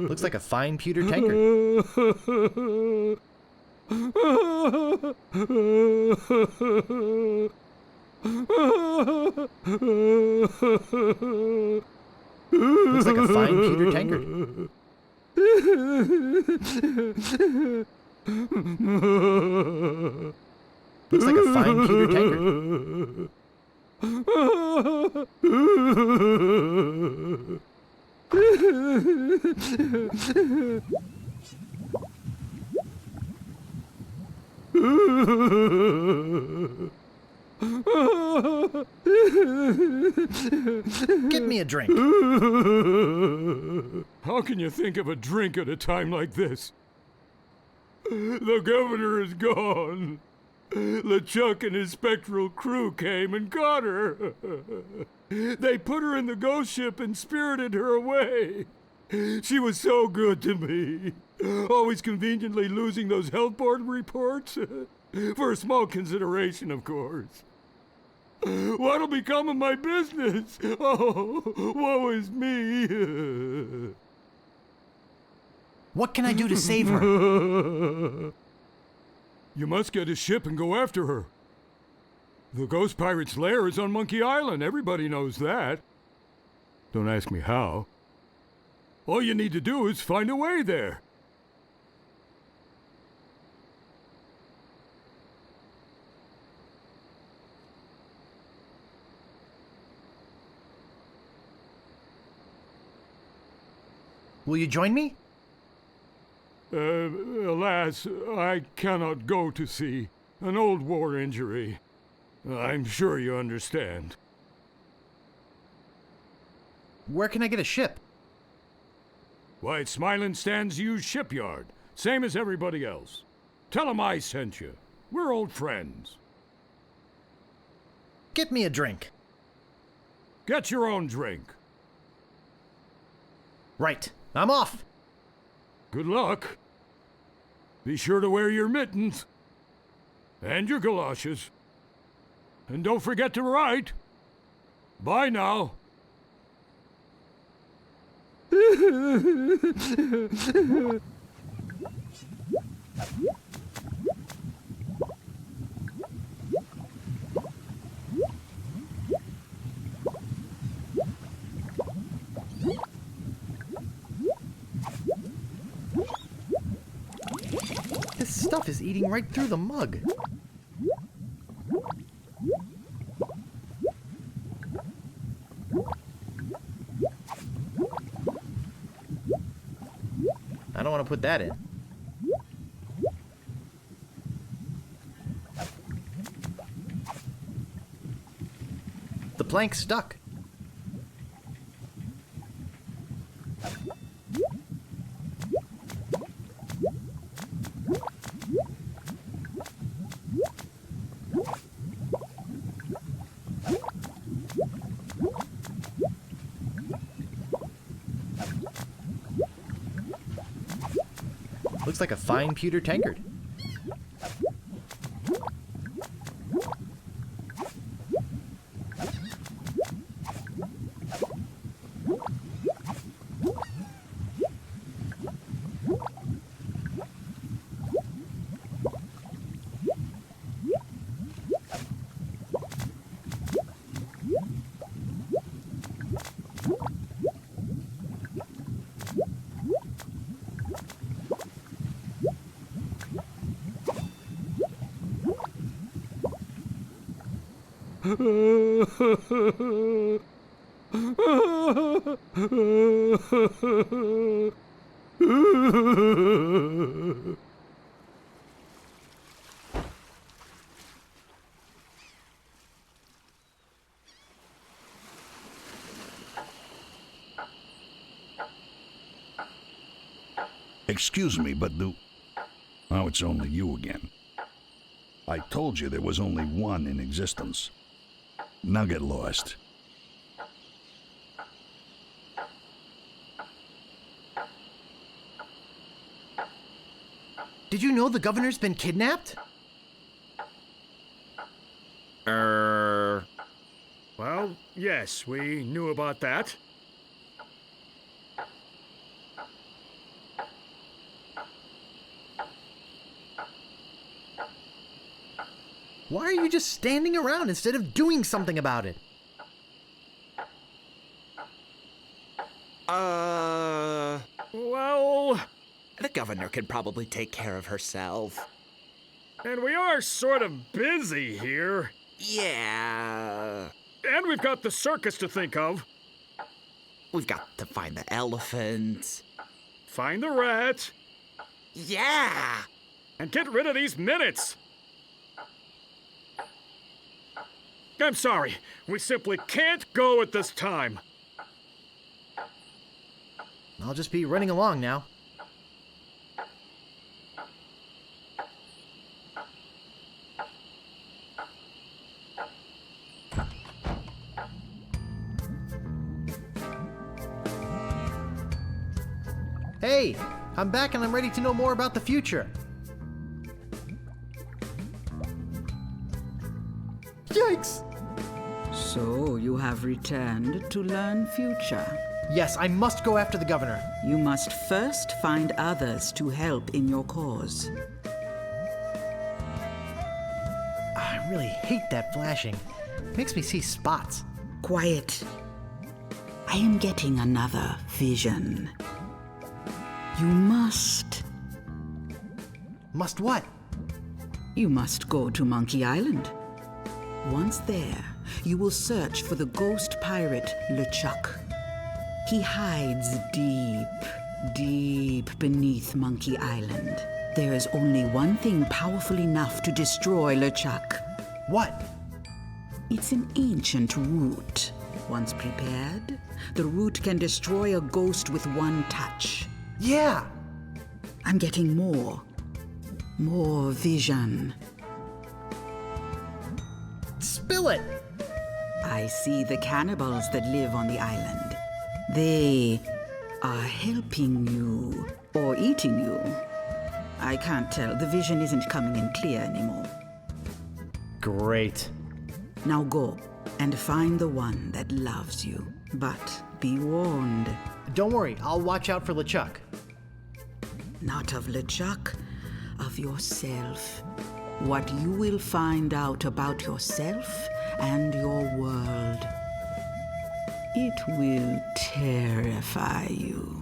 Looks like a fine pewter tankard. Looks like a fine pewter tankard. Looks like a fine pewter tankard. Get me a drink. How can you think of a drink at a time like this? The governor is gone. LeChuck and his spectral crew came and got her. They put her in the ghost ship and spirited her away. She was so good to me. Always conveniently losing those health board reports. For a small consideration, of course. What'll become of my business? Oh, woe is me. What can I do to save her? You must get a ship and go after her. The ghost pirate's lair is on Monkey Island. Everybody knows that. Don't ask me how. All you need to do is find a way there. Will you join me? Alas, I cannot go to sea. An old war injury. I'm sure you understand. Where can I get a ship? Why, it's Smiling Stand's used shipyard. Same as everybody else. Tell 'em I sent you. We're old friends. Get me a drink. Get your own drink. Right. I'm off. Good luck. Be sure to wear your mittens. And your galoshes. And don't forget to write. Bye now. This stuff is eating right through the mug. I don't want to put that in. The plank's stuck. Looks like a fine pewter tankard. Excuse me, but now it's only you again. I told you there was only one in existence. Now get lost. Did you know the governor's been kidnapped? Well, yes, we knew about that. Why are you just standing around instead of doing something about it? Well, The governor can probably take care of herself. and we are sort of busy here. Yeah. And we've got the circus to think of. We've got to find the elephant. Find the rat. Yeah. And get rid of these minutes. I'm sorry. We simply can't go at this time. I'll just be running along now. Hey, I'm back and I'm ready to know more about the future. Yikes! So you have returned to learn future. Yes, I must go after the governor. You must first find others to help in your cause. I really hate that flashing. Makes me see spots. Quiet. I am getting another vision. You must. Must what? You must go to Monkey Island. Once there, you will search for the ghost pirate LeChuck. He hides deep, deep beneath Monkey Island. There is only one thing powerful enough to destroy LeChuck. What? It's an ancient root. Once prepared, the root can destroy a ghost with one touch. Yeah! I'm getting more. More vision. Spill it! I see the cannibals that live on the island. They are helping you or eating you. I can't tell. The vision isn't coming in clear anymore. Great. Now go and find the one that loves you. But be warned, Don't worry, I'll watch out for LeChuck. not of LeChuck, of yourself. What you will find out about yourself and your world. It will terrify you.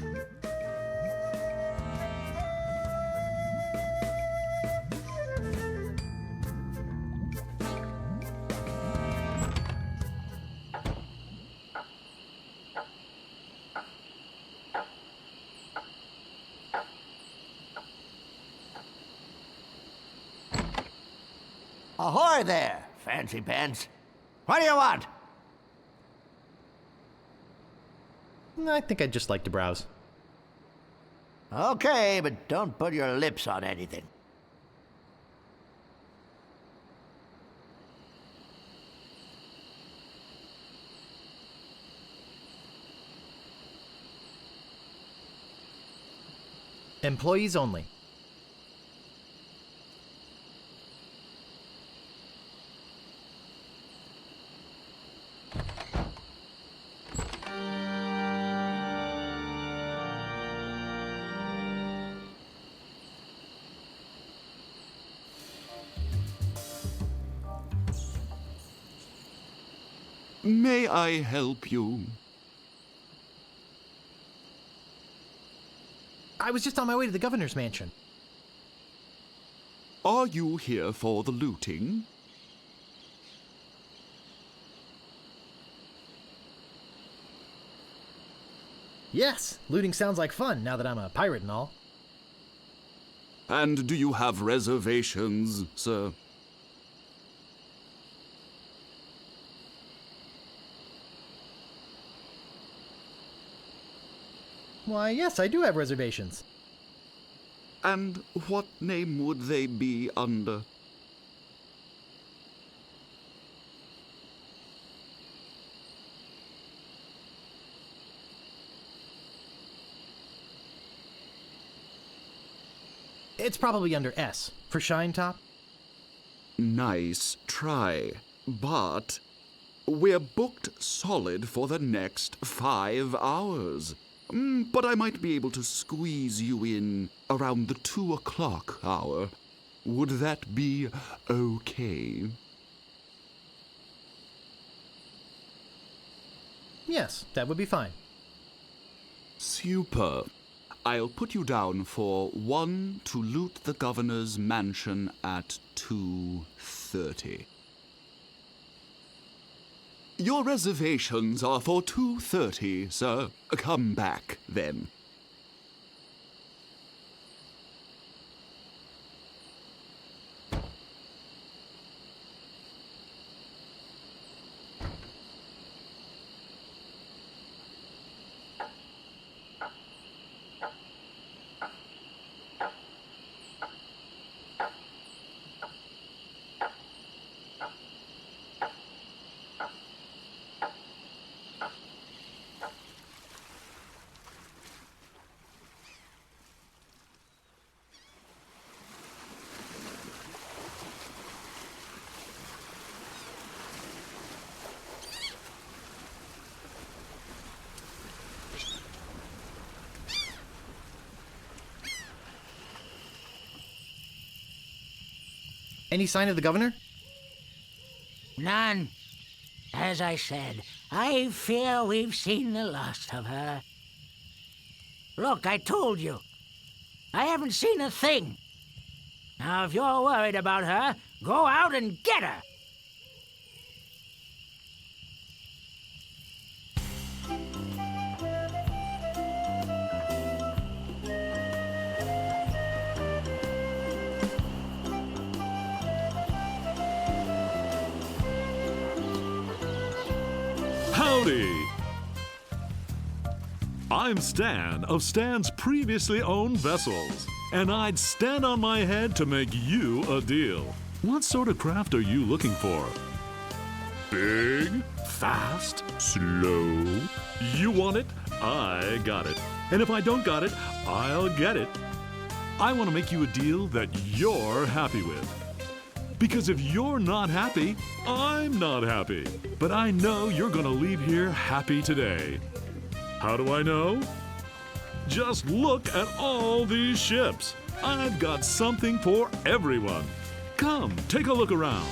Ahoy there, fancy pants. What do you want? I think I'd just like to browse. Okay, but don't put your lips on anything. Employees only. May I help you? I was just on my way to the governor's mansion. Are you here for the looting? Yes, looting sounds like fun now that I'm a pirate and all. And do you have reservations, sir? Why, yes, I do have reservations. And what name would they be under? It's probably under S, for Shine Top. Nice try, but we're booked solid for the next 5 hours. But I might be able to squeeze you in around the 2 o'clock hour. Would that be okay? Yes, that would be fine. Super. I'll put you down for 1 to loot the governor's mansion at 2:30. Your reservations are for 2:30, sir. Come back then. Any sign of the governor? None. As I said, I fear we've seen the last of her. Look, I told you. I haven't seen a thing. Now, if you're worried about her, go out and get her. Howdy! I'm Stan of Stan's previously owned vessels, and I'd stand on my head to make you a deal. What sort of craft are you looking for? Big? Fast? Slow? You want it? I got it. And if I don't got it, I'll get it. I want to make you a deal that you're happy with. Because if you're not happy, I'm not happy. But I know you're gonna leave here happy today. How do I know? Just look at all these ships. I've got something for everyone. Come, take a look around.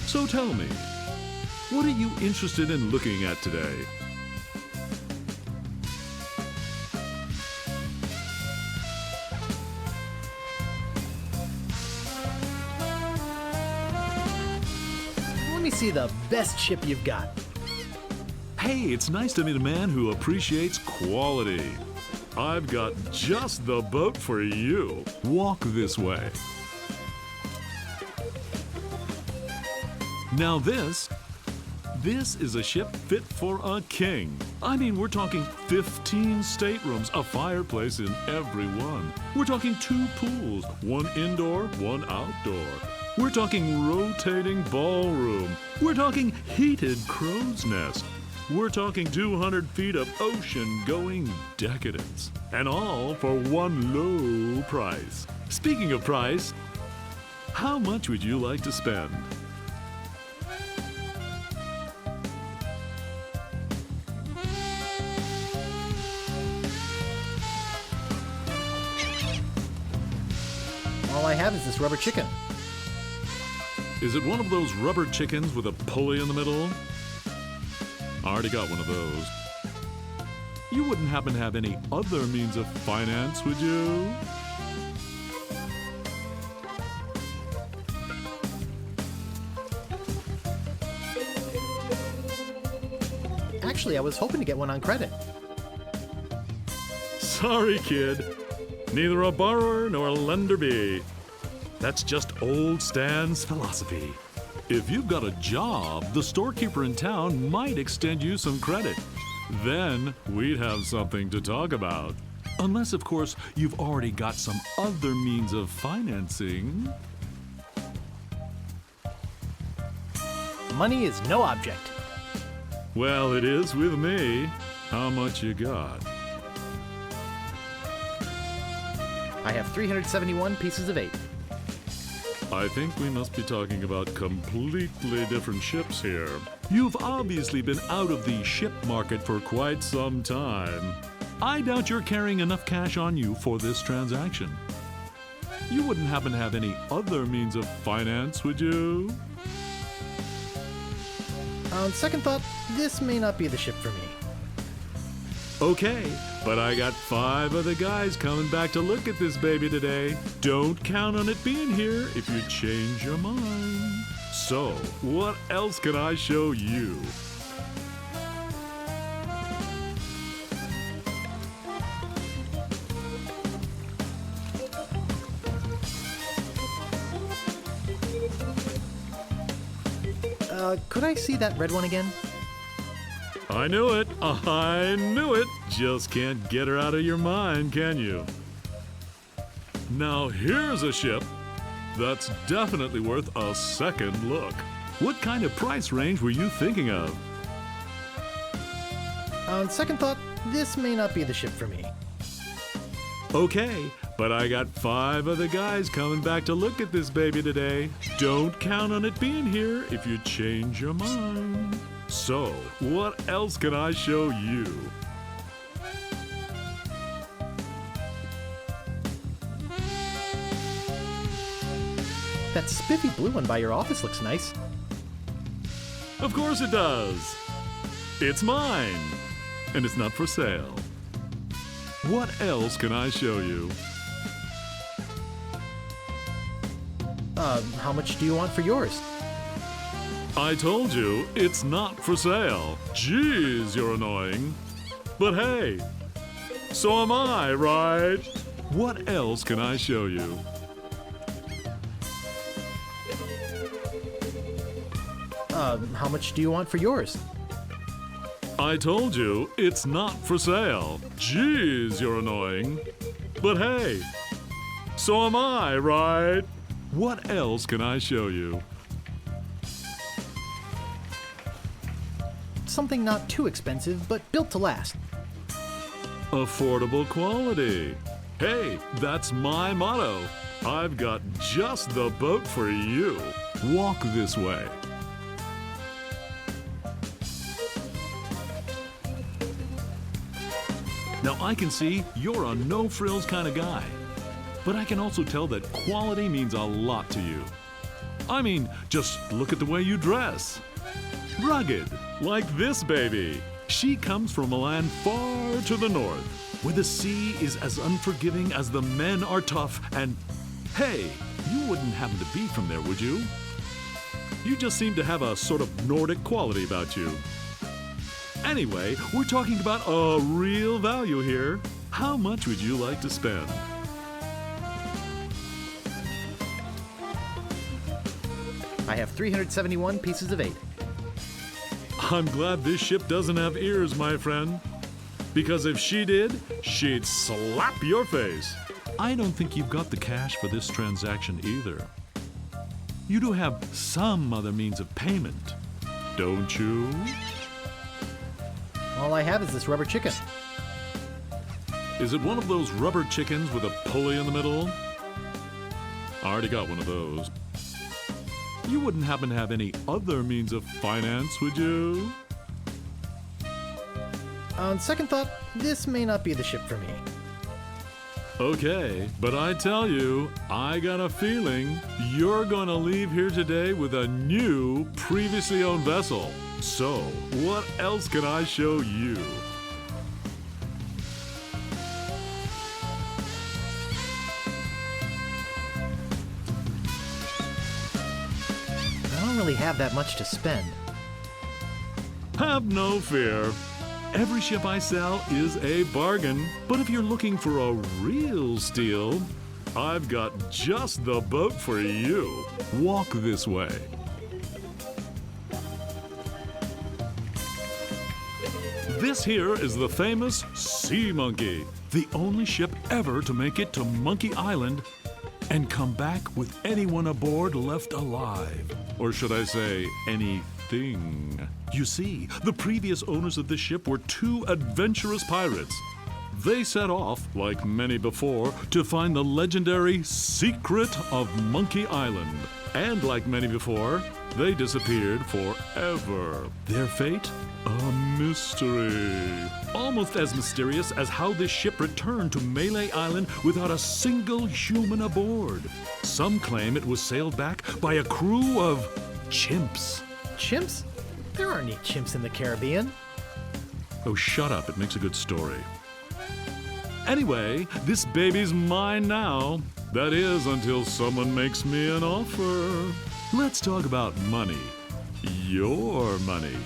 So tell me, what are you interested in looking at today? Let me see the best ship you've got. Hey, it's nice to meet a man who appreciates quality. I've got just the boat for you. Walk this way. Now this is a ship fit for a king. I mean, we're talking 15 staterooms, a fireplace in every one. We're talking 2 pools, 1 indoor, 1 outdoor. We're talking rotating ballroom. We're talking heated crow's nest. We're talking 200 feet of ocean-going decadence. And all for one low price. Speaking of price, how much would you like to spend? All I have is this rubber chicken. Is it one of those rubber chickens with a pulley in the middle? I already got one of those. You wouldn't happen to have any other means of finance, would you? Actually, I was hoping to get one on credit. Sorry, kid. Neither a borrower nor a lender be. That's just old Stan's philosophy. If you've got a job, the storekeeper in town might extend you some credit. Then we'd have something to talk about. Unless, of course, you've already got some other means of financing. Money is no object. Well, it is with me. How much you got? I have 371 pieces of 8. I think we must be talking about completely different ships here. You've obviously been out of the ship market for quite some time. I doubt you're carrying enough cash on you for this transaction. You wouldn't happen to have any other means of finance, would you? On second thought, this may not be the ship for me. Okay, but I got 5 other guys coming back to look at this baby today. Don't count on it being here if you change your mind. So, what else can I show you? Could I see that red one again? I knew it. I knew it. Just can't get her out of your mind, can you? Now here's a ship that's definitely worth a second look. What kind of price range were you thinking of? On second thought, this may not be the ship for me. Okay, but I got 5 other guys coming back to look at this baby today. Don't count on it being here if you change your mind. So, what else can I show you? That spiffy blue one by your office looks nice. Of course it does. It's mine, and it's not for sale. What else can I show you? How much do you want for yours? I told you, it's not for sale. Jeez, you're annoying. But hey, so am I, right? What else can I show you? How much do you want for yours? I told you, it's not for sale. Jeez, you're annoying. But hey, so am I, right? What else can I show you? Something not too expensive, but built to last. Affordable quality. Hey, that's my motto. I've got just the boat for you. Walk this way. Now I can see you're a no-frills kind of guy, but I can also tell that quality means a lot to you. I mean, just look at the way you dress. Rugged, like this baby. She comes from a land far to the north, where the sea is as unforgiving as the men are tough, and hey, you wouldn't happen to be from there, would you? You just seem to have a sort of Nordic quality about you. Anyway, we're talking about a real value here. How much would you like to spend? I have 371 pieces of 8. I'm glad this ship doesn't have ears, my friend. Because if she did, she'd slap your face. I don't think you've got the cash for this transaction either. You do have some other means of payment, don't you? All I have is this rubber chicken. Is it one of those rubber chickens with a pulley in the middle? I already got one of those. You wouldn't happen to have any other means of finance, would you? On second thought, this may not be the ship for me. Okay, but I tell you, I got a feeling you're gonna leave here today with a new, previously owned vessel. So, what else can I show you? I don't really have that much to spend. Have no fear. Every ship I sell is a bargain, but if you're looking for a real steal, I've got just the boat for you. Walk this way. This here is the famous Sea Monkey, the only ship ever to make it to Monkey Island and come back with anyone aboard left alive. Or should I say, anything. You see, the previous owners of this ship were 2 adventurous pirates. They set off, like many before, to find the legendary secret of Monkey Island. And like many before, they disappeared forever. Their fate? A mystery. Almost as mysterious as how this ship returned to Malay Island without a single human aboard. Some claim it was sailed back by a crew of chimps. Chimps? There aren't any chimps in the Caribbean. Oh, shut up. It makes a good story. Anyway, this baby's mine now. That is, until someone makes me an offer. Let's talk about money. Your money.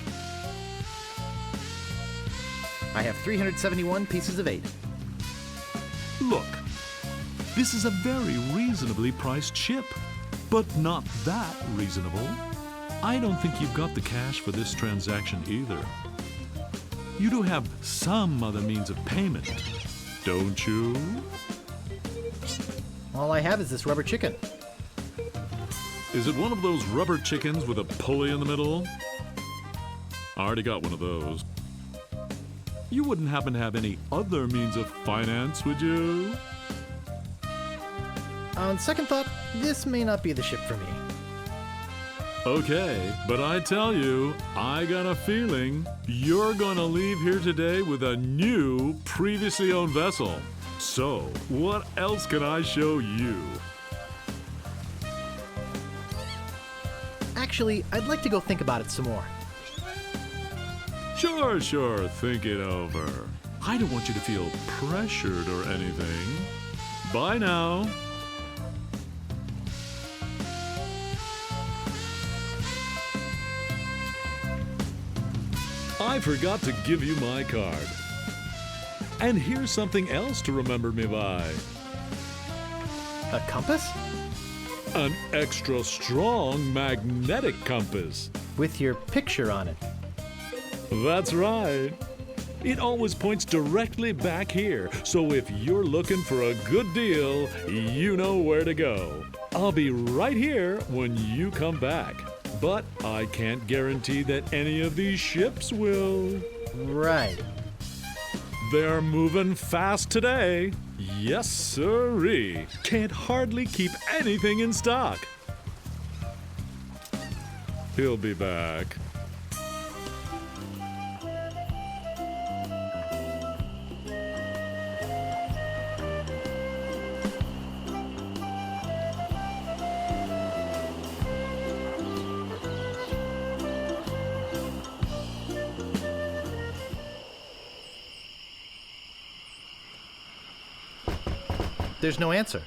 I have 371 pieces of 8. Look, this is a very reasonably priced ship, but not that reasonable. I don't think you've got the cash for this transaction either. You do have some other means of payment, don't you? All I have is this rubber chicken. Is it one of those rubber chickens with a pulley in the middle? I already got one of those. You wouldn't happen to have any other means of finance, would you? On second thought, this may not be the ship for me. Okay, but I tell you, I got a feeling you're gonna leave here today with a new, previously owned vessel. So, what else can I show you? Actually, I'd like to go think about it some more. Sure, think it over. I don't want you to feel pressured or anything. Bye now. I forgot to give you my card. And here's something else to remember me by. A compass? An extra strong magnetic compass. With your picture on it. That's right. It always points directly back here, so if you're looking for a good deal, you know where to go. I'll be right here when you come back. But I can't guarantee that any of these ships will. Right. They're moving fast today. Yes, sirree. Can't hardly keep anything in stock. He'll be back. There's no answer.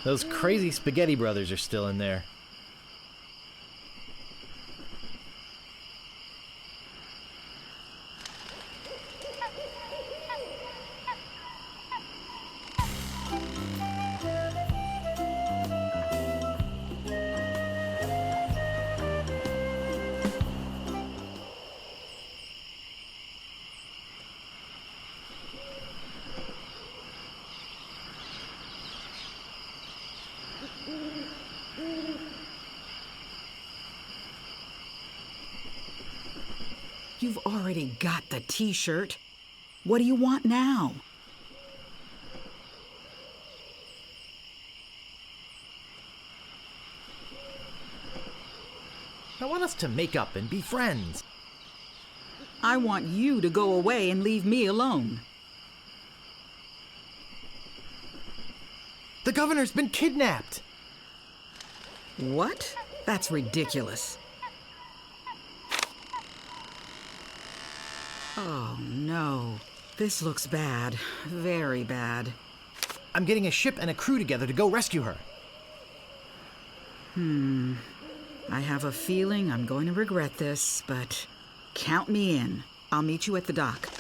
Those crazy spaghetti brothers are still in there. You've already got the t-shirt. What do you want now? I want us to make up and be friends. I want you to go away and leave me alone. The governor's been kidnapped. What? That's ridiculous. Oh, no. This looks bad. Very bad. I'm getting a ship and a crew together to go rescue her. I have a feeling I'm going to regret this, but count me in. I'll meet you at the dock.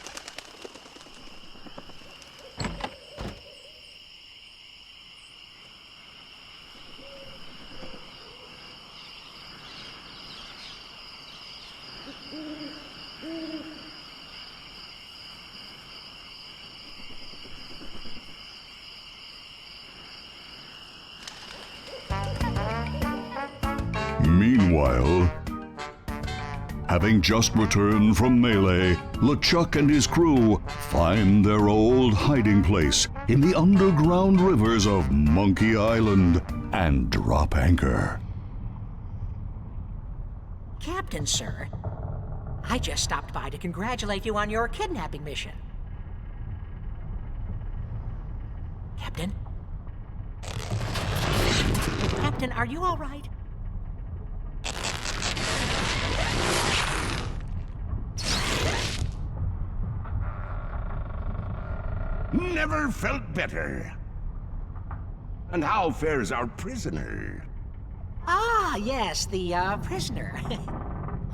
Meanwhile, having just returned from Melee, LeChuck and his crew find their old hiding place in the underground rivers of Monkey Island and drop anchor. Captain, sir, I just stopped by to congratulate you on your kidnapping mission. Captain? Captain, are you all right? Never felt better. And how fares our prisoner? Ah, yes, the prisoner.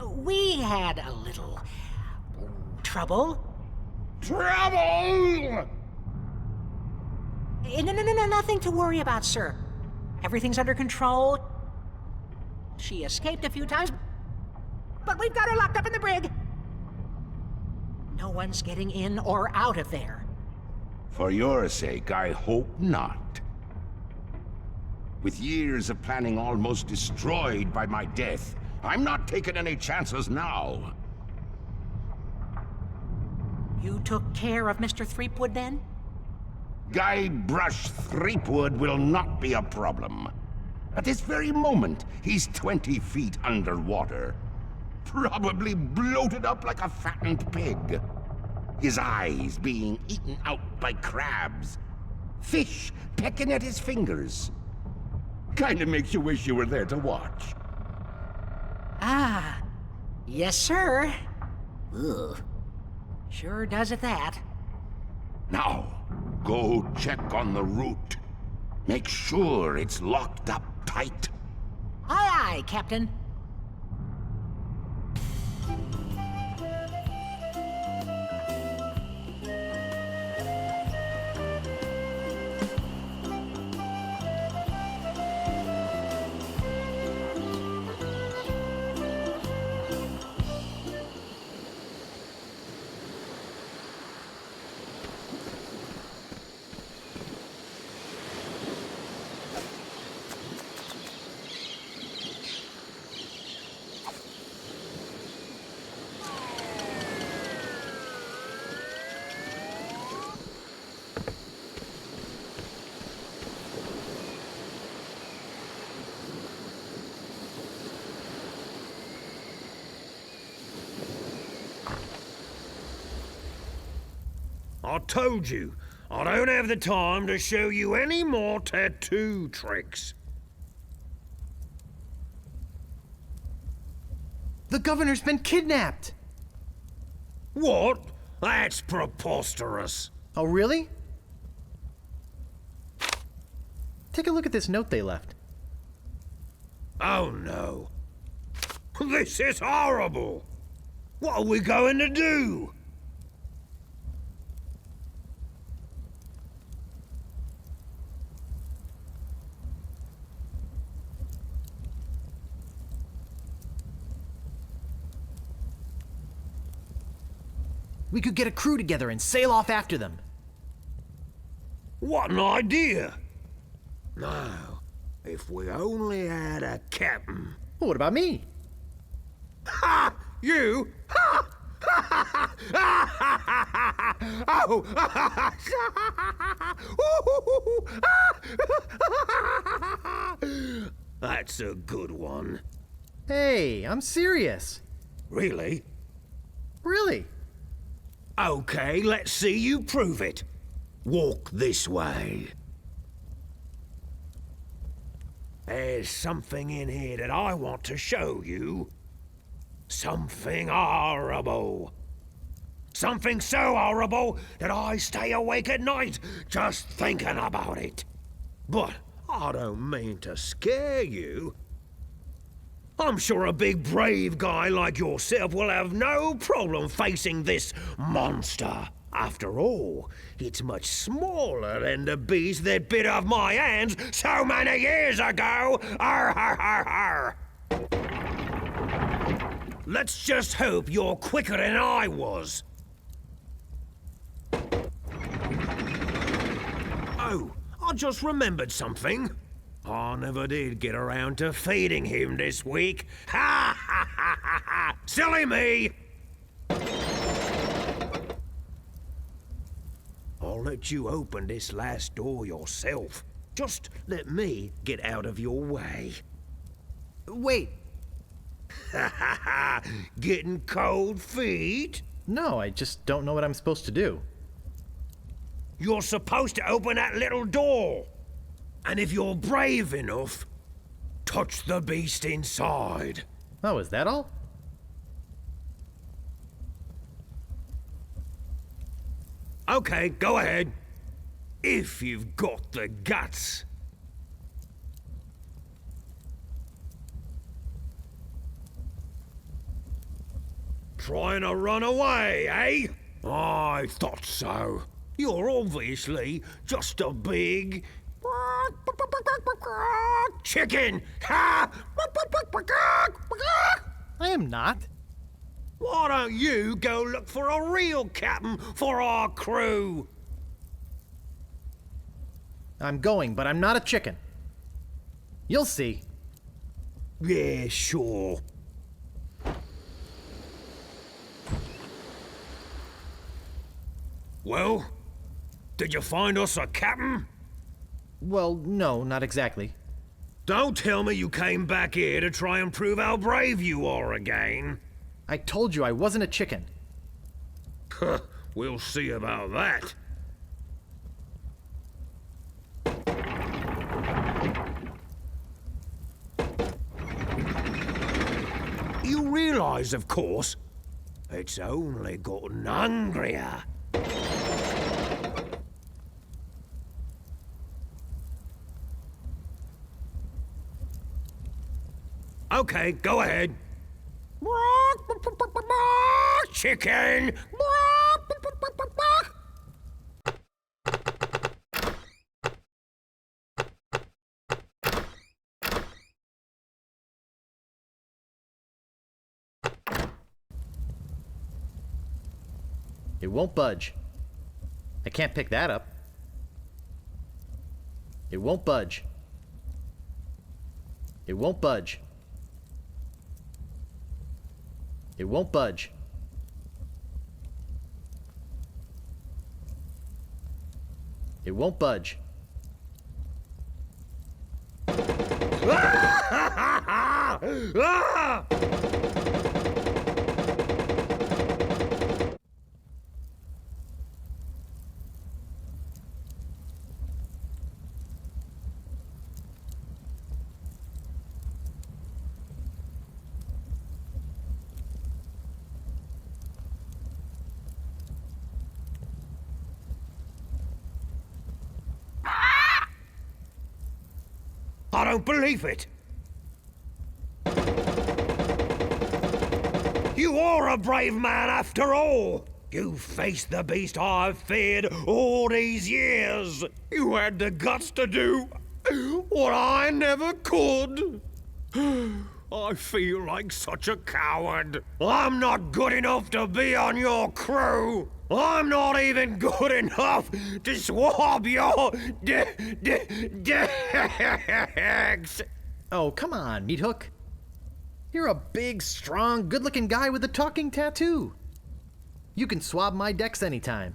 We had a little trouble. Trouble! No, nothing to worry about, sir. Everything's under control. She escaped a few times, but we've got her locked up in the brig. No one's getting in or out of there. For your sake, I hope not. With years of planning almost destroyed by my death, I'm not taking any chances now. You took care of Mr. Threepwood then? Guybrush Threepwood will not be a problem. At this very moment, he's 20 feet underwater. Probably bloated up like a fattened pig. His eyes being eaten out by crabs. Fish pecking at his fingers. Kinda makes you wish you were there to watch. Ah, yes, sir. Ugh. Sure does at that. Now, go check on the route. Make sure it's locked up tight. Aye, aye, Captain. I told you, I don't have the time to show you any more tattoo tricks. The governor's been kidnapped! What? That's preposterous. Oh, really? Take a look at this note they left. Oh no. This is horrible. What are we going to do? We could get a crew together and sail off after them. What an idea! Now, if we only had a captain. Well, what about me? Ha! You? Ha! Oh! That's a good one. Hey, I'm serious. Really? Really? Okay, let's see you prove it. Walk this way. There's something in here that I want to show you. Something horrible. Something so horrible that I stay awake at night just thinking about it. But I don't mean to scare you. I'm sure a big brave guy like yourself will have no problem facing this monster. After all, it's much smaller than the beast that bit off my hands so many years ago. Arr, har, har, har. Let's just hope you're quicker than I was. Oh, I just remembered something. I never did get around to feeding him this week. Ha ha ha ha ha! Silly me! I'll let you open this last door yourself. Just let me get out of your way. Wait. Ha ha ha! Getting cold feet? No, I just don't know what I'm supposed to do. You're supposed to open that little door. And if you're brave enough, touch the beast inside. Oh, is that all? Okay, go ahead. If you've got the guts. Trying to run away, eh? I thought so. You're obviously just a big... chicken! Ha! I am not. Why don't you go look for a real captain for our crew? I'm going, but I'm not a chicken. You'll see. Yeah, sure. Well, did you find us a captain? Well, no, not exactly. Don't tell me you came back here to try and prove how brave you are again. I told you I wasn't a chicken. We'll see about that. You realize, of course, it's only gotten hungrier. Okay, go ahead. Chicken! It won't budge. I can't pick that up. It won't budge. It won't budge. It won't budge. It won't budge. I don't believe it. You are a brave man after all. You faced the beast I've feared all these years. You had the guts to do what I never could. I feel like such a coward. I'm not good enough to be on your crew. I'm not even good enough to swab your decks. Oh, come on, Meat Hook. You're a big, strong, good-looking guy with a talking tattoo. You can swab my decks anytime.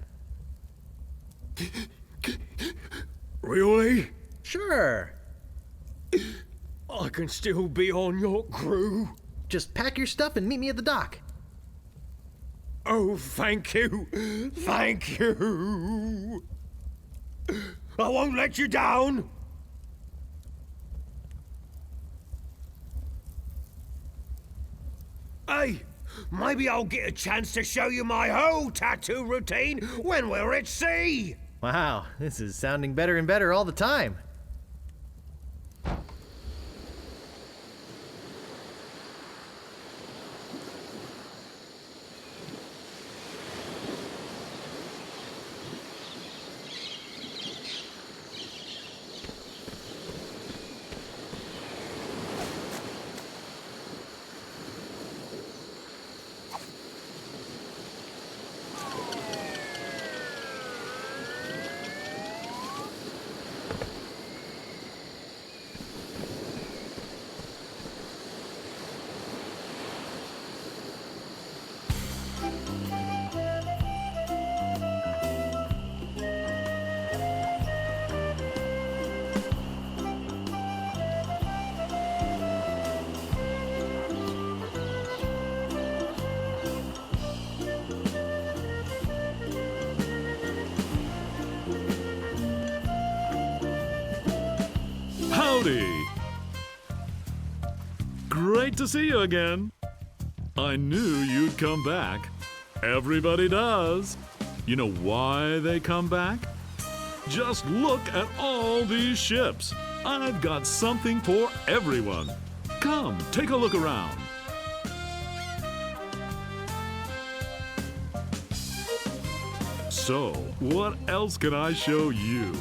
Really? Sure. I can still be on your crew. Just pack your stuff and meet me at the dock. Oh, thank you. Thank you. I won't let you down. Hey, maybe I'll get a chance to show you my whole tattoo routine when we're at sea. Wow, this is sounding better and better all the time. howdy. Great to see you again. I knew you'd come back. Everybody does. You know why they come back? Just look at all these ships. I've got something for everyone. Come, take a look around. So, what else can I show you?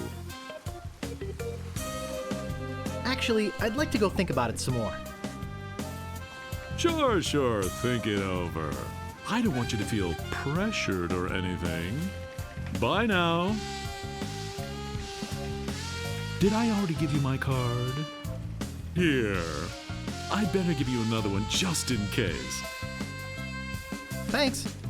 Actually, I'd like to go think about it some more. Sure, think it over. I don't want you to feel pressured or anything. Bye now. Did I already give you my card? Here. I'd better give you another one just in case. Thanks.